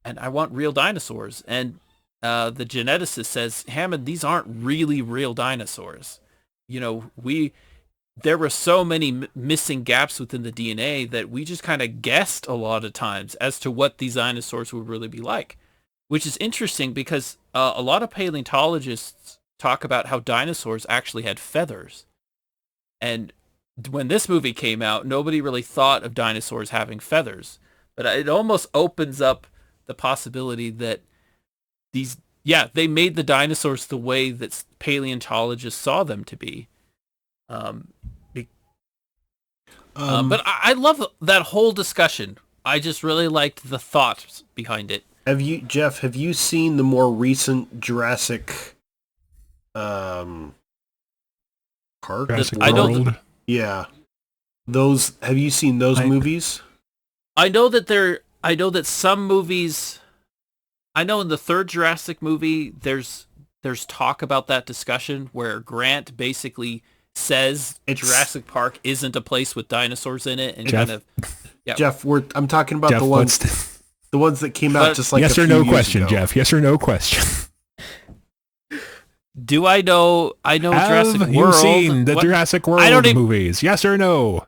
And I want real dinosaurs. And the geneticist says, Hammond, these aren't really real dinosaurs. There were so many missing gaps within the DNA that we just kind of guessed a lot of times as to what these dinosaurs would really be like, which is interesting because a lot of paleontologists talk about how dinosaurs actually had feathers. And when this movie came out, nobody really thought of dinosaurs having feathers. But it almost opens up the possibility that they made the dinosaurs the way that paleontologists saw them to be. But I love that whole discussion. I just really liked the thoughts behind it. Jeff, have you seen the more recent Jurassic Park? Jurassic World? World? Yeah. Have you seen those movies? I know that some movies, I know in the third Jurassic movie, there's talk about that discussion where Grant basically says Jurassic Park isn't a place with dinosaurs in it, and Jeff, Jeff, I'm talking about Jeff, the ones that came out just like yes a or few no years question, ago. Jeff. Yes or no question. Do I know? I know Jurassic World. Have you seen the Jurassic World movies? Yes or no?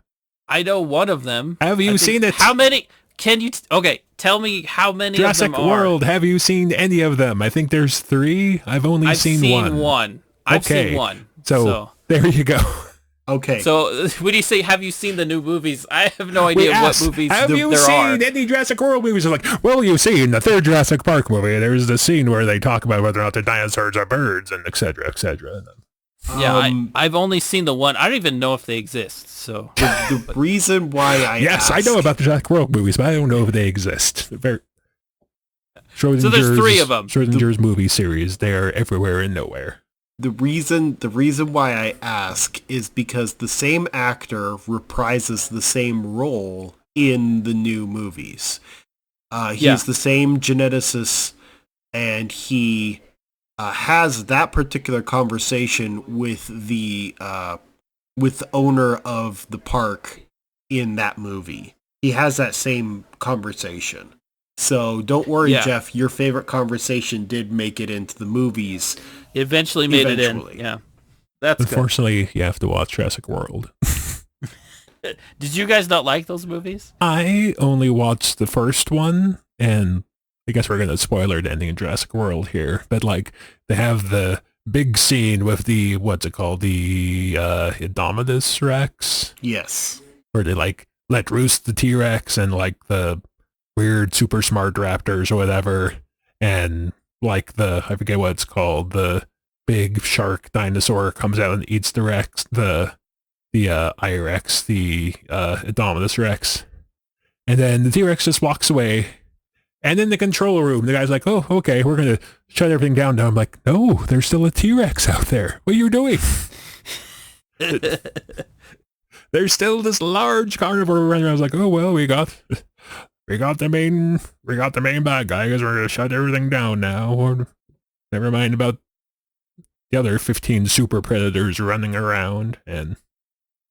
I know one of them. Have you seen it? How many? Can you? Okay, tell me how many Jurassic of them are. World. Have you seen any of them? I think there's 3. I've seen one. I've seen one. So there you go. Okay. So when you say, have you seen the new movies? I have no idea what movies have you there are. seen any Jurassic World movies? They're like, well, you've seen the third Jurassic Park movie. There's the scene where they talk about whether or not the dinosaurs are birds and et cetera, et cetera. Yeah, I've only seen the one. I don't even know if they exist. So the reason why I know about the Jurassic World movies, but I don't know if they exist. So there's 3 of them. Schrodinger's movie series. They are everywhere and nowhere. The reason why I ask is because the same actor reprises the same role in the new movies. He's the same geneticist, and he has that particular conversation with the owner of the park in that movie. He has that same conversation. So don't worry, Jeff. Your favorite conversation did make it into the movies. It eventually made it in. Yeah, that's unfortunately good. You have to watch Jurassic World. Did you guys not like those movies? I only watched the first one, and I guess we're gonna spoiler the ending in Jurassic World here. But like, they have the big scene with the the Indominus Rex. Yes. Where they like let loose the T-Rex and like the weird super smart raptors or whatever, and like I forget what it's called, the big shark dinosaur comes out and eats the Rex, the I-Rex, the Indominus Rex, and then the T-Rex just walks away. And in the control room, the guy's like, "Oh, okay, we're gonna shut everything down now." I'm like, "No, there's still a T-Rex out there. What are you doing?" There's still this large carnivore running around. I was like, "Oh well, we got the main bad guy. I guess we're gonna shut everything down now. Or never mind about the other 15 super predators running around." And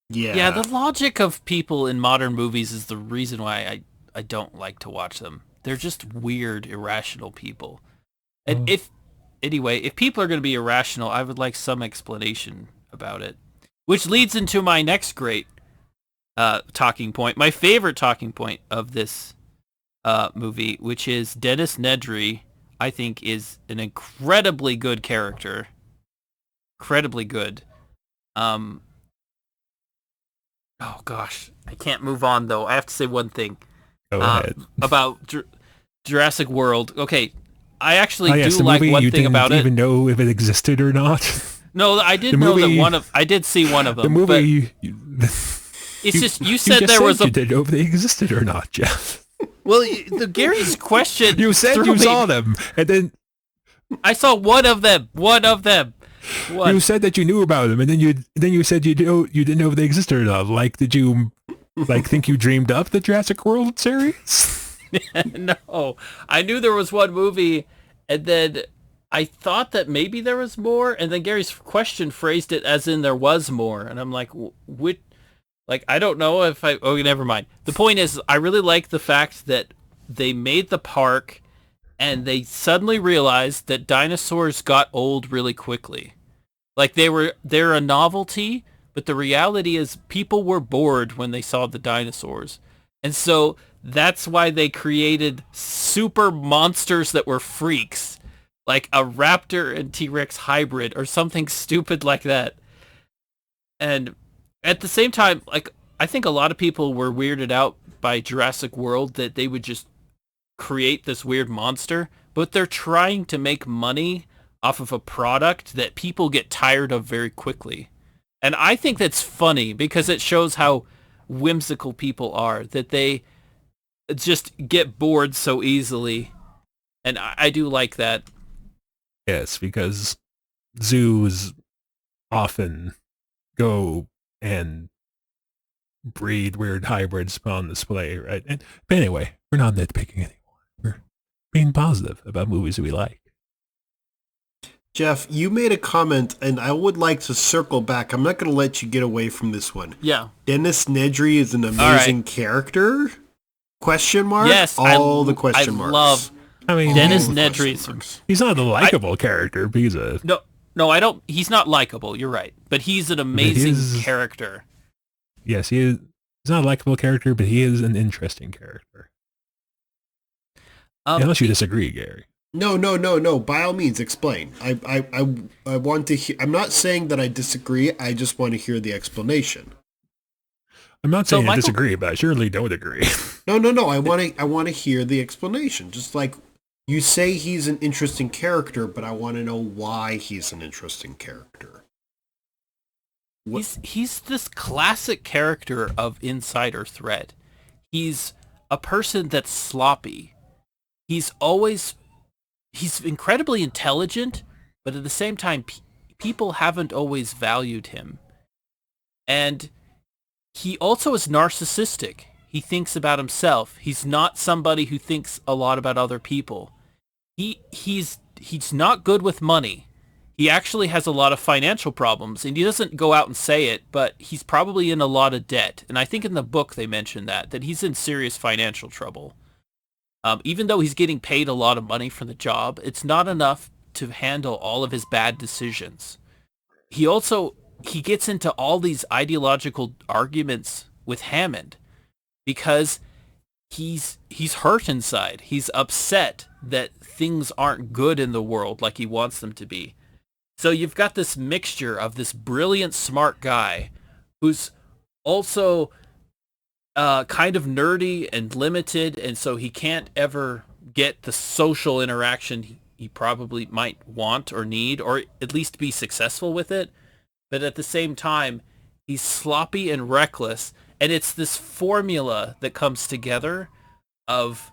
yeah, the logic of people in modern movies is the reason why I don't like to watch them. They're just weird, irrational people. And if people are going to be irrational, I would like some explanation about it. Which leads into my next great talking point, my favorite talking point of this movie, which is Dennis Nedry, I think, is an incredibly good character. Incredibly good. Oh gosh, I can't move on though. I have to say one thing. Go ahead. About Jurassic World. Okay, I actually do the like movie, one thing about it. You didn't even know if it existed or not. No, I did know that I did see one of them. The movie. It's just you said there was a. You didn't know if they existed or not, Jeff. Well, Gary's question. You said you saw them, and then I saw one of them. One of them. You said that you knew about them, and then you said you didn't know if they existed or not. Like, did you think you dreamed up the Jurassic World series? No, I knew there was one movie, and then I thought that maybe there was more, and then Gary's question phrased it as in there was more, and I'm like, which? Like, I don't know if I... Oh, never mind. The point is, I really like the fact that they made the park and they suddenly realized that dinosaurs got old really quickly. Like, they're a novelty, but the reality is people were bored when they saw the dinosaurs. And so that's why they created super monsters that were freaks like a raptor and T-Rex hybrid or something stupid like that. And at the same time, like, I think a lot of people were weirded out by Jurassic World that they would just create this weird monster, but they're trying to make money off of a product that people get tired of very quickly. And I think that's funny because it shows how whimsical people are, that they just get bored so easily. And I do like that. Yes, because zoos often go and breed weird hybrids on display, right? But anyway, we're not nitpicking anymore. We're being positive about movies we like. Jeff, you made a comment, and I would like to circle back. I'm not going to let you get away from this one. Yeah. Dennis Nedry is an amazing character? Question mark? Yes. All the question marks. I mean, Dennis Nedry. He's not a likable character, but he's a... No, I don't. He's not likable. You're right. But he's an amazing character. Yes, he is. He's not a likable character, but he is an interesting character. Unless you disagree, Gary. No. By all means, explain. I want to hear. I'm not saying that I disagree. I just want to hear the explanation. I'm not saying I disagree, but I surely don't agree. No. I want to hear the explanation. Just like you say, he's an interesting character, but I want to know why he's an interesting character. He's this classic character of insider threat. He's a person that's sloppy. He's incredibly intelligent, but at the same time, people haven't always valued him. And he also is narcissistic. He thinks about himself. He's not somebody who thinks a lot about other people. He's not good with money. He actually has a lot of financial problems, and he doesn't go out and say it, but he's probably in a lot of debt. And I think in the book they mentioned that he's in serious financial trouble. Even though he's getting paid a lot of money for the job, it's not enough to handle all of his bad decisions. He gets into all these ideological arguments with Hammond because he's hurt inside. He's upset that things aren't good in the world like he wants them to be. So you've got this mixture of this brilliant, smart guy who's also kind of nerdy and limited, and so he can't ever get the social interaction he probably might want or need, or at least be successful with it. But at the same time, he's sloppy and reckless, and it's this formula that comes together of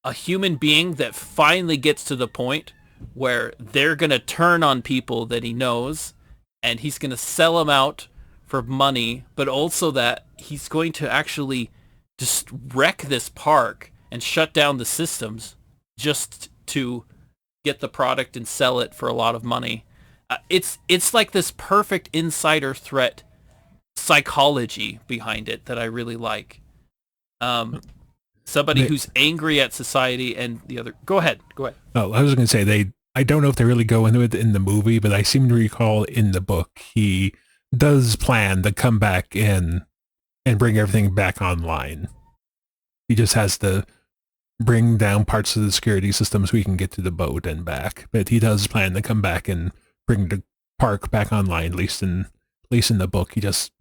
a human being that finally gets to the point where they're going to turn on people that he knows, and he's going to sell them out for money, but also that he's going to actually just wreck this park and shut down the systems just to get the product and sell it for a lot of money. It's like this perfect insider threat psychology behind it that I really like. Somebody who's angry at society and the other... Go ahead. Oh, I was going to say, I don't know if they really go into it in the movie, but I seem to recall in the book he does plan to come back in and bring everything back online. He just has to bring down parts of the security system so we can get to the boat and back. But he does plan to come back and bring the park back online, at least in the book. He just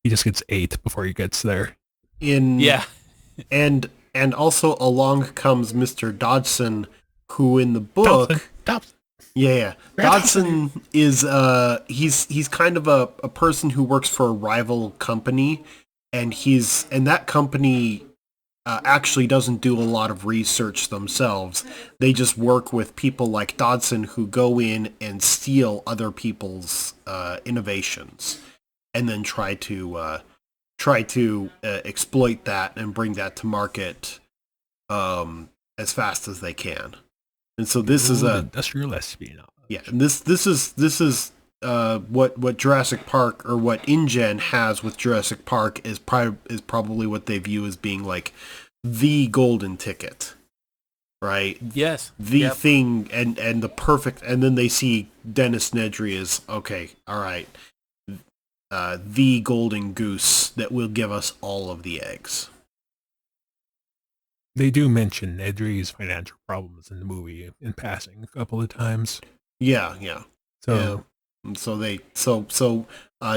gets ate before he gets there. And also along comes Mr. Dodson, who in the book... Dodson. Yeah. Dodson is he's kind of a person who works for a rival company, and that company actually doesn't do a lot of research themselves. They just work with people like Dodson who go in and steal other people's innovations, and then try to exploit that and bring that to market as fast as they can. And so this is a industrial espionage. Yeah, and this is what Jurassic Park, or what InGen has with Jurassic Park, is probably what they view as being like the golden ticket, right? Yes. The thing and the perfect, and then they see Dennis Nedry as, okay, all right, the golden goose that will give us all of the eggs. they do mention Nedry's financial problems in the movie in passing a couple of times. Yeah. So And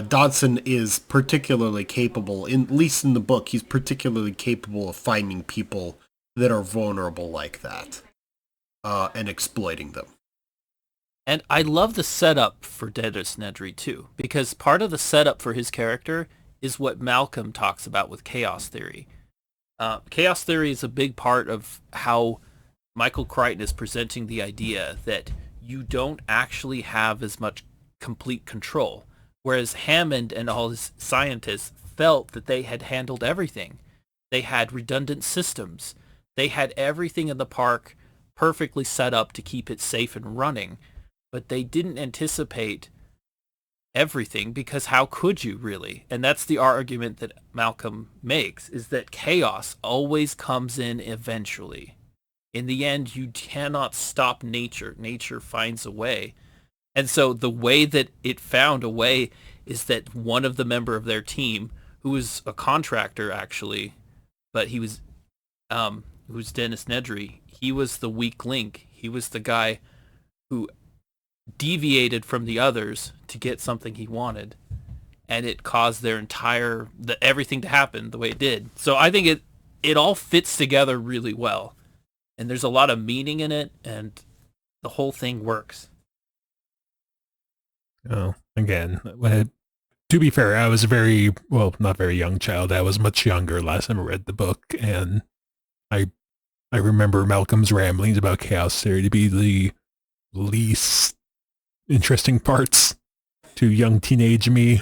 Dodson is particularly capable, at least in the book, he's particularly capable of finding people that are vulnerable like that, and exploiting them. And I love the setup for Dennis Nedry too, because part of the setup for his character is what Malcolm talks about with chaos theory. Chaos theory is a big part of how Michael Crichton is presenting the idea that you don't actually have as much complete control, whereas Hammond and all his scientists felt that they had handled everything. They had redundant systems. They had everything in the park perfectly set up to keep it safe and running, but they didn't anticipate everything, because how could you really? And that's the argument that Malcolm makes, is that chaos always comes in eventually. In the end, you cannot stop nature. Nature finds a way. And so the way that it found a way is that one of the member of their team, who was a contractor actually, but he was who's Dennis Nedry, he was the weak link. He was the guy who deviated from the others to get something he wanted, and it caused their everything to happen the way it did. So I think it all fits together really well, and there's a lot of meaning in it, and the whole thing works. Oh, again, to be fair, I was not very young child. I was much younger last time I read the book, and I remember Malcolm's ramblings about chaos theory to be the least interesting parts to young teenage me.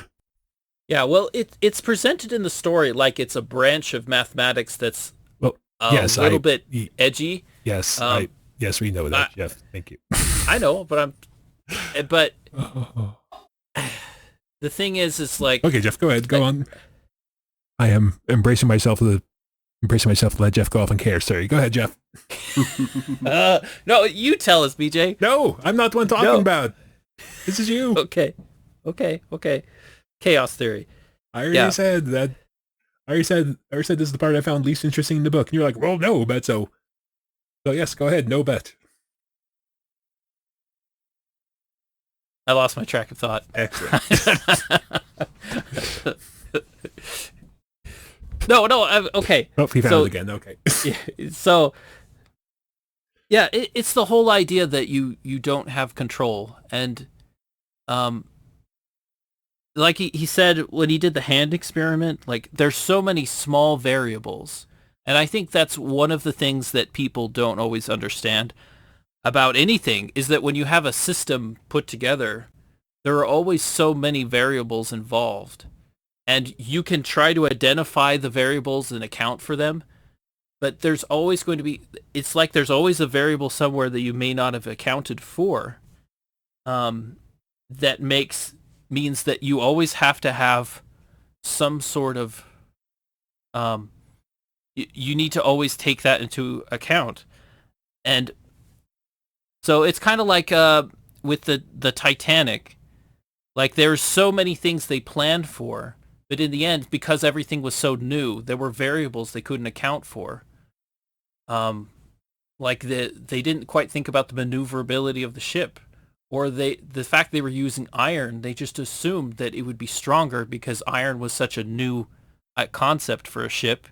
Yeah, well, it's presented in the story like it's a branch of mathematics that's a little bit edgy. Yes, yes, we know that, Jeff. Thank you. I know, but the thing is like... Okay, Jeff, go ahead. Go on. I am embracing myself to let Jeff go off on chaos theory. Go ahead, Jeff. No, you tell us, BJ. No, I'm not the one talking about. This is you. Okay. Chaos theory. I already said that. I already said this is the part I found least interesting in the book. And you're like, well, no, but so yes, go ahead. No bet. I lost my track of thought. Excellent. No, okay. Oh, he found it again. Okay. So, yeah, it's the whole idea that you don't have control. And like he said when he did the hand experiment, like there's so many small variables. And I think that's one of the things that people don't always understand about anything, is that when you have a system put together, there are always so many variables involved. And you can try to identify the variables and account for them, but there's always going to be, it's like there's always a variable somewhere that you may not have accounted for, that means that you always have to have some sort of, you need to always take that into account. And so it's kind of like with the Titanic, like there's so many things they planned for, but in the end, because everything was so new, there were variables they couldn't account for. Like they didn't quite think about the maneuverability of the ship, or the fact they were using iron. They just assumed that it would be stronger because iron was such a new concept for a ship,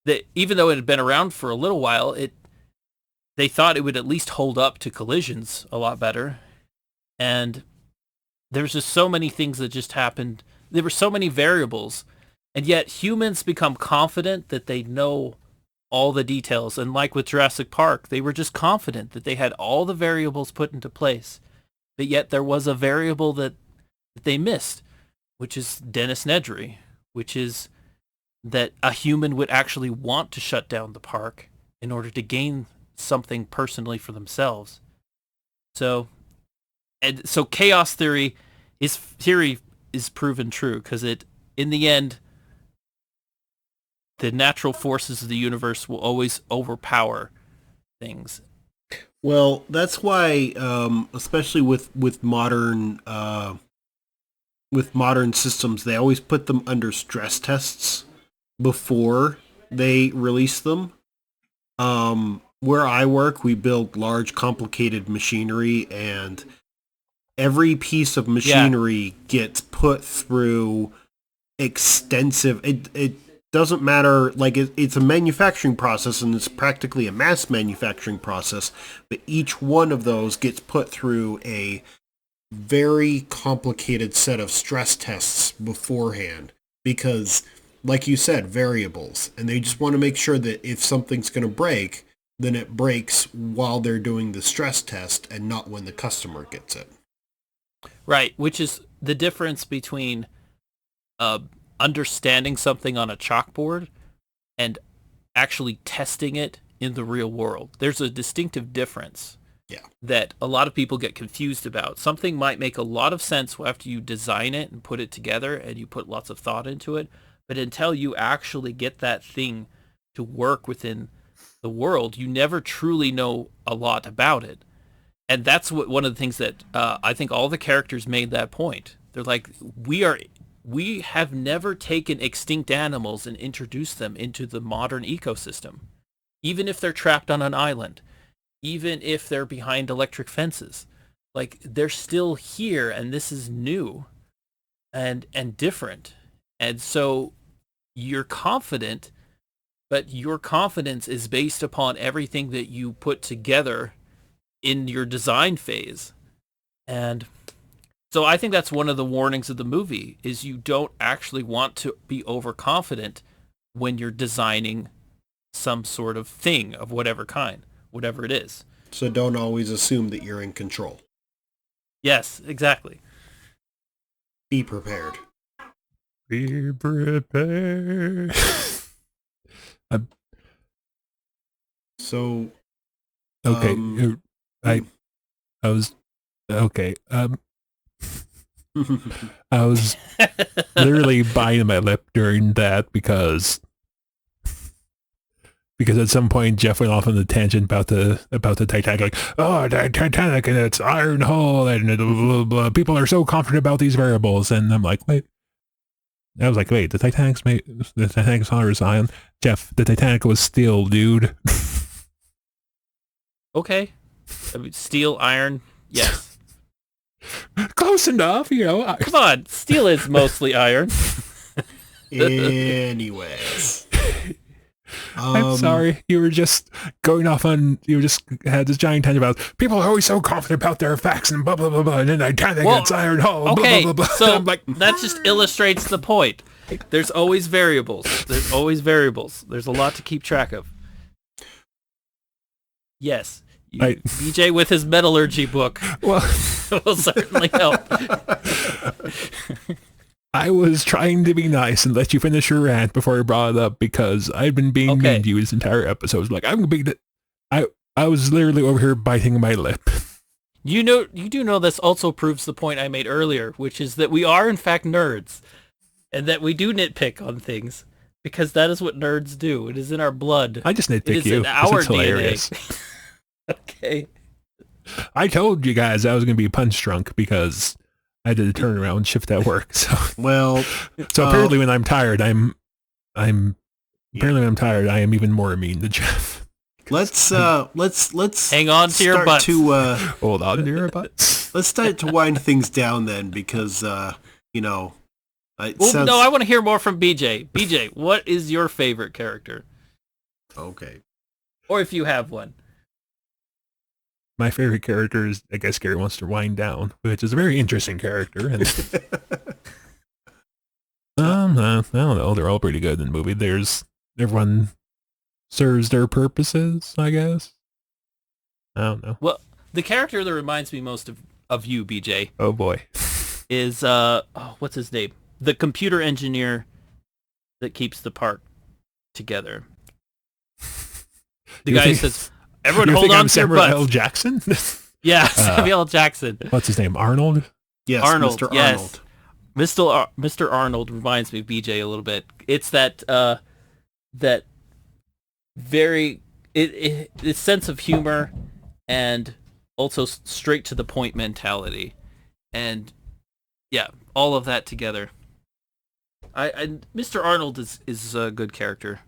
that even though it had been around for a little while, they thought it would at least hold up to collisions a lot better. And there's just so many things that just happened. There were so many variables, and yet humans become confident that they know all the details. And like with Jurassic Park, they were just confident that they had all the variables put into place, but yet there was a variable that they missed, which is Dennis Nedry, which is that a human would actually want to shut down the park in order to gain something personally for themselves. So chaos theory is proven true, because in the end, the natural forces of the universe will always overpower things. Well, that's why, especially with modern systems, they always put them under stress tests before they release them. Where I work, we build large, complicated machinery, and every piece of machinery gets put through extensive. It doesn't matter. Like it's a manufacturing process, and it's practically a mass manufacturing process. But each one of those gets put through a very complicated set of stress tests beforehand, because, like you said, variables, and they just want to make sure that if something's going to break, then it breaks while they're doing the stress test and not when the customer gets it. Right, which is the difference between understanding something on a chalkboard and actually testing it in the real world. There's a distinctive difference that a lot of people get confused about. Something might make a lot of sense after you design it and put it together and you put lots of thought into it, but until you actually get that thing to work within the world, you never truly know a lot about it. And that's one of the things that I think all the characters made that point. They're like, we have never taken extinct animals and introduced them into the modern ecosystem, even if they're trapped on an island, even if they're behind electric fences. Like, they're still here, and this is new and different. And so you're confident, but your confidence is based upon everything that you put together in your design phase. And so I think that's one of the warnings of the movie, is you don't actually want to be overconfident when you're designing some sort of thing of whatever kind, whatever it is. So don't always assume that you're in control. Yes, exactly. Be prepared. Be prepared. So okay, I was okay. I was literally biting my lip during that because at some point Jeff went off on the tangent about the Titanic, like, oh, the Titanic and its iron hull and blah, blah, blah. People are so confident about these variables, and I'm like, wait. I was like, wait, the Titanic's hull is iron. Jeff, the Titanic was steel, dude. Okay. I mean, steel, iron, yes. Close enough, you know. Come on, steel is mostly iron. Anyways. I'm sorry. You were just going off on, you just had this giant tangent about people are always so confident about their facts and blah, blah, blah, blah, and then Titanic and its iron hull, okay, blah, blah, blah, blah. So I'm like, that just illustrates the point. There's always variables. There's a lot to keep track of. Yes. BJ with his metallurgy book will certainly help. I was trying to be nice and let you finish your rant before I brought it up, because I've been being mean to you this entire episode. Like, I'm gonna be I was literally over here biting my lip. You do know this also proves the point I made earlier, which is that we are in fact nerds, and that we do nitpick on things, because that is what nerds do. It is in our blood. I just nitpick it is you. in our it's hilarious. DNA. Okay. I told you guys I was gonna be punch drunk because I did a turnaround shift at work. So apparently when I'm tired, when I'm tired, I am even more mean to Jeff. Let's hang on to your butts. Hold on to your butts. Let's start to wind things down then, because I want to hear more from BJ. BJ, what is your favorite character? Okay. Or if you have one. My favorite character is, I guess, Gary Wants to Wind Down, which is a very interesting character. And I don't know. They're all pretty good in the movie. Everyone serves their purposes, I guess. I don't know. Well, the character that reminds me most of you, BJ. Oh boy. Is what's his name? The computer engineer that keeps the park together. The guy who says, "Everyone, hold on to your butts." Samuel L. Jackson. Yeah, Samuel L. Jackson. What's his name? Arnold. Yes, Arnold. Mr. Yes. Arnold. Mr. Arnold reminds me of BJ a little bit. It's that very it's sense of humor and also straight to the point mentality, and yeah, all of that together. Mr. Arnold is a good character.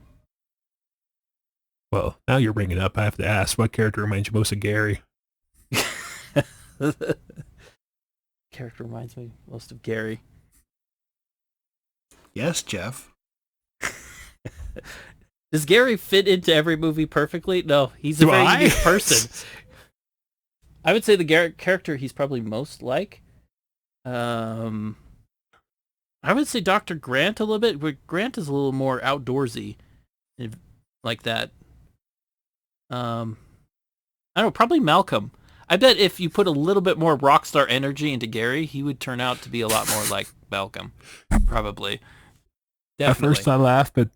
Well, now you're bringing it up. I have to ask, what character reminds you most of Gary? Character reminds me most of Gary. Yes, Jeff. Does Gary fit into every movie perfectly? No, he's a very unique person. I would say the character he's probably most like. I would say Dr. Grant a little bit, but Grant is a little more outdoorsy, like that. I don't know, probably Malcolm. I bet if you put a little bit more rock star energy into Gary, he would turn out to be a lot more like Malcolm. Probably. Definitely. At first I laughed, but,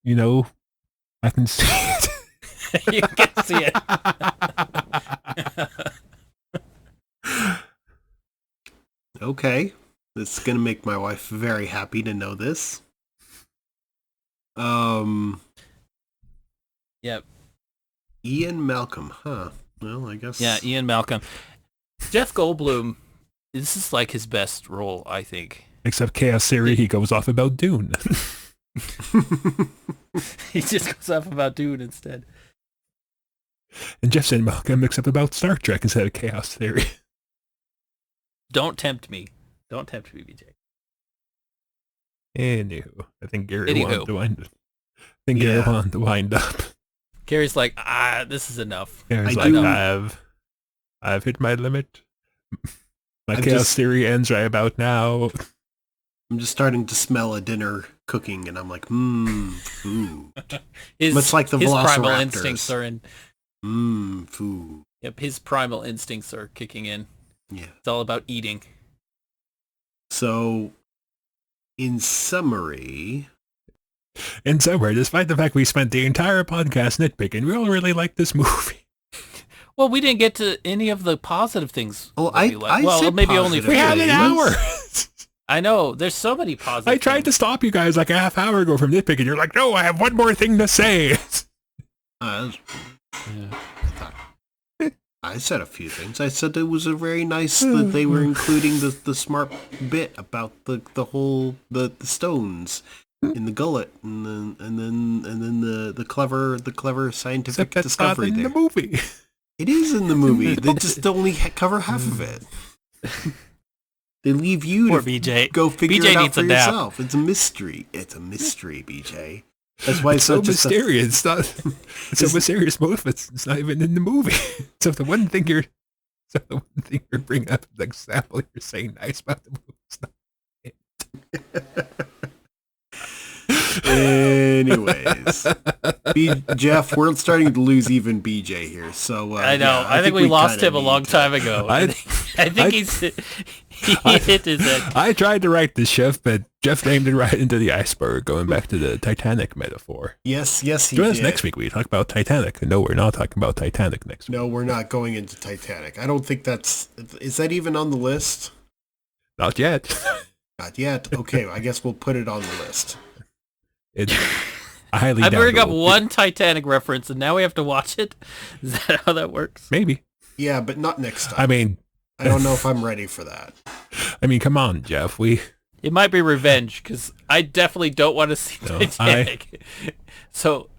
I can see it. You can see it. Okay. This is going to make my wife very happy to know this. Yep. Ian Malcolm, huh? Well, I guess. Yeah, Ian Malcolm. Jeff Goldblum, this is like his best role, I think. Except Chaos Theory, he goes off about Dune. He just goes off about Dune instead. And Jeff said Malcolm except about Star Trek instead of Chaos Theory. Don't tempt me. Don't tempt me, BJ. Anywho, I think Gary wanted to wind up. Gary's like, this is enough. Gary's like, I've hit my limit. My Chaos Theory ends right about now. I'm just starting to smell a dinner cooking, and I'm like, food. Much like the his Velociraptors. Primal instincts are in. Food. Yep, his primal instincts are kicking in. Yeah. It's all about eating. So, in summary, despite the fact we spent the entire podcast nitpicking, we all really like this movie. Well, we didn't get to any of the positive things. Well, I said maybe only positive we had an hour. I know. There's so many positive I tried to stop you guys like a half hour ago from nitpicking. You're like, no, I have one more thing to say. I said a few things. I said it was a very nice that they were including the smart bit about the whole the stones in the gullet and then the clever scientific discovery not in there. The movie. It is in the movie. They just only cover half of it. They leave you Poor to BJ. go figure BJ it out needs for a nap. yourself. It's a mystery. It's a mystery, BJ. That's why it's so mysterious. It's so mysterious. Most of it's not even in the movie. So the one thing you're bringing up as an example, you're saying nice about the movie. Anyways, Jeff, we're starting to lose even BJ here. So I know. Yeah, I think we lost him a long time ago. I think he hit his head. I tried to write this, Jeff, but Jeff named it right into the iceberg, going back to the Titanic metaphor. Yes, he Join us did. next week. We talk about Titanic. No, we're not talking about Titanic next week. No, we're not going into Titanic. I don't think is that even on the list? Not yet. Not yet. Okay, I guess we'll put it on the list. I bring up one Titanic reference, and now we have to watch it. Is that how that works? Maybe. Yeah, but not next time. I mean, I don't know if I'm ready for that. I mean, come on, Jeff. It might be revenge, because I definitely don't want to see Titanic. So,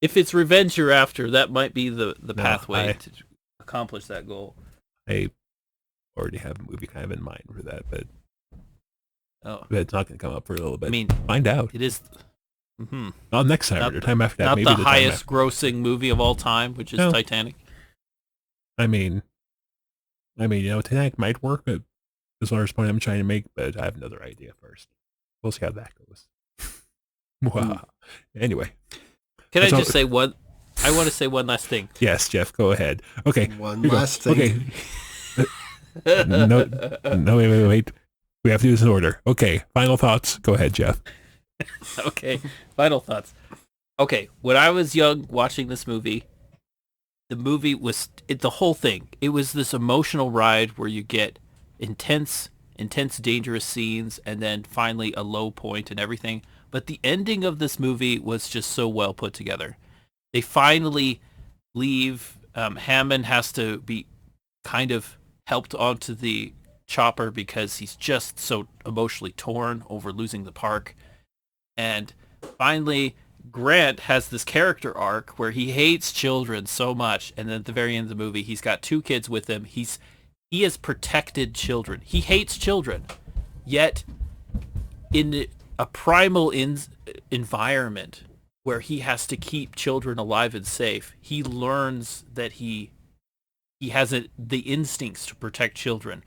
if it's revenge you're after, that might be the pathway to accomplish that goal. I already have a movie kind of in mind for that, but it's not going to come up for a little bit. I mean, find out. It is. Not next time, or the time after that. Not maybe the time highest after. grossing movie of all time, which is Titanic. I mean, Titanic might work as far as the point I'm trying to make, but I have another idea first. We'll see how that goes. Wow. Anyway. Can I just say one? I want to say one last thing. Yes, Jeff, go ahead. Okay. One last thing. Okay. No, wait. We have to do this in order. Okay, final thoughts. Go ahead, Jeff. Okay, final thoughts. Okay, when I was young watching this movie, the movie was the whole thing. It was this emotional ride where you get intense, dangerous scenes, and then finally a low point and everything. But the ending of this movie was just so well put together. They finally leave. Hammond has to be kind of helped onto the chopper because he's just so emotionally torn over losing the park. And finally Grant has this character arc where he hates children so much, and then at the very end of the movie, he's got 2 kids with him. He has protected children. He hates children, yet in a primal environment where he has to keep children alive and safe, he learns that he has the instincts to protect children.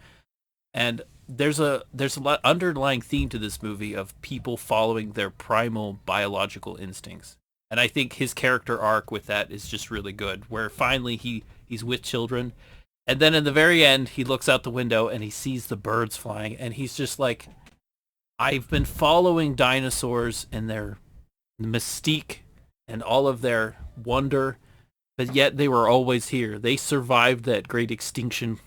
And there's a lot underlying theme to this movie of people following their primal biological instincts. And I think his character arc with that is just really good, where finally he's with children. And then in the very end, he looks out the window and he sees the birds flying, and he's just like, I've been following dinosaurs and their mystique and all of their wonder, but yet they were always here. They survived that great extinction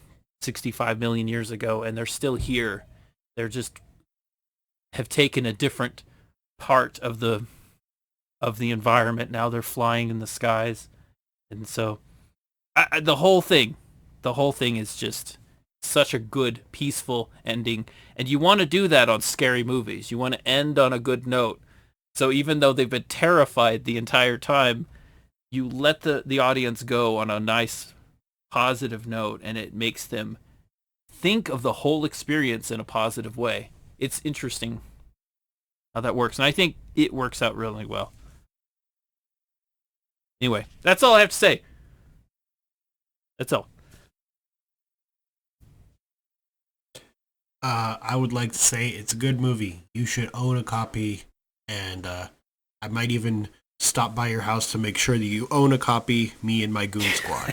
65 million years ago, and they're still here. They're just have taken a different part of the environment. Now they're flying in the skies. And so the whole thing is just such a good, peaceful ending. And you want to do that on scary movies. You want to end on a good note. So even though they've been terrified the entire time, you let the audience go on a nice, positive note, and it makes them think of the whole experience in a positive way. It's interesting how that works, and I think it works out really well. Anyway, that's all I have to say. That's all. I would like to say it's a good movie. You should own a copy, and I might even stop by your house to make sure that you own a copy, me and my goon squad.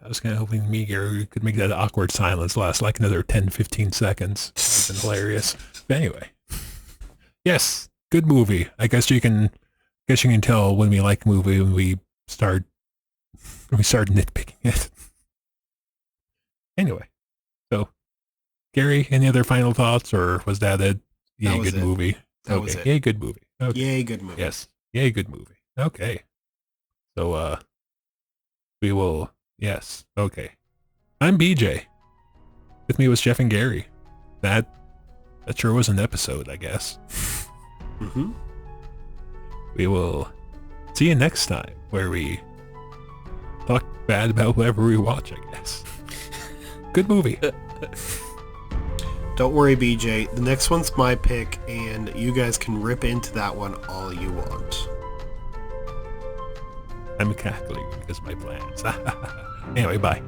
I was kind of hoping me, Gary, could make that awkward silence last like another 10-15 seconds. That would have been hilarious. But anyway. Yes, good movie. I guess you can tell when we like a movie when we start nitpicking it. Anyway. So, Gary, any other final thoughts, or was that it? Yay, good movie. That was it. Yay, good movie. Okay. Yay, good movie. Yes. Yay, good movie. Okay. So, we will... Yes. Okay. I'm BJ. With me was Jeff and Gary. That sure was an episode, I guess. Mm-hmm. We will see you next time, where we talk bad about whatever we watch, I guess. Good movie. Don't worry, BJ. The next one's my pick, and you guys can rip into that one all you want. I'm cackling because of my plans. Anyway, bye.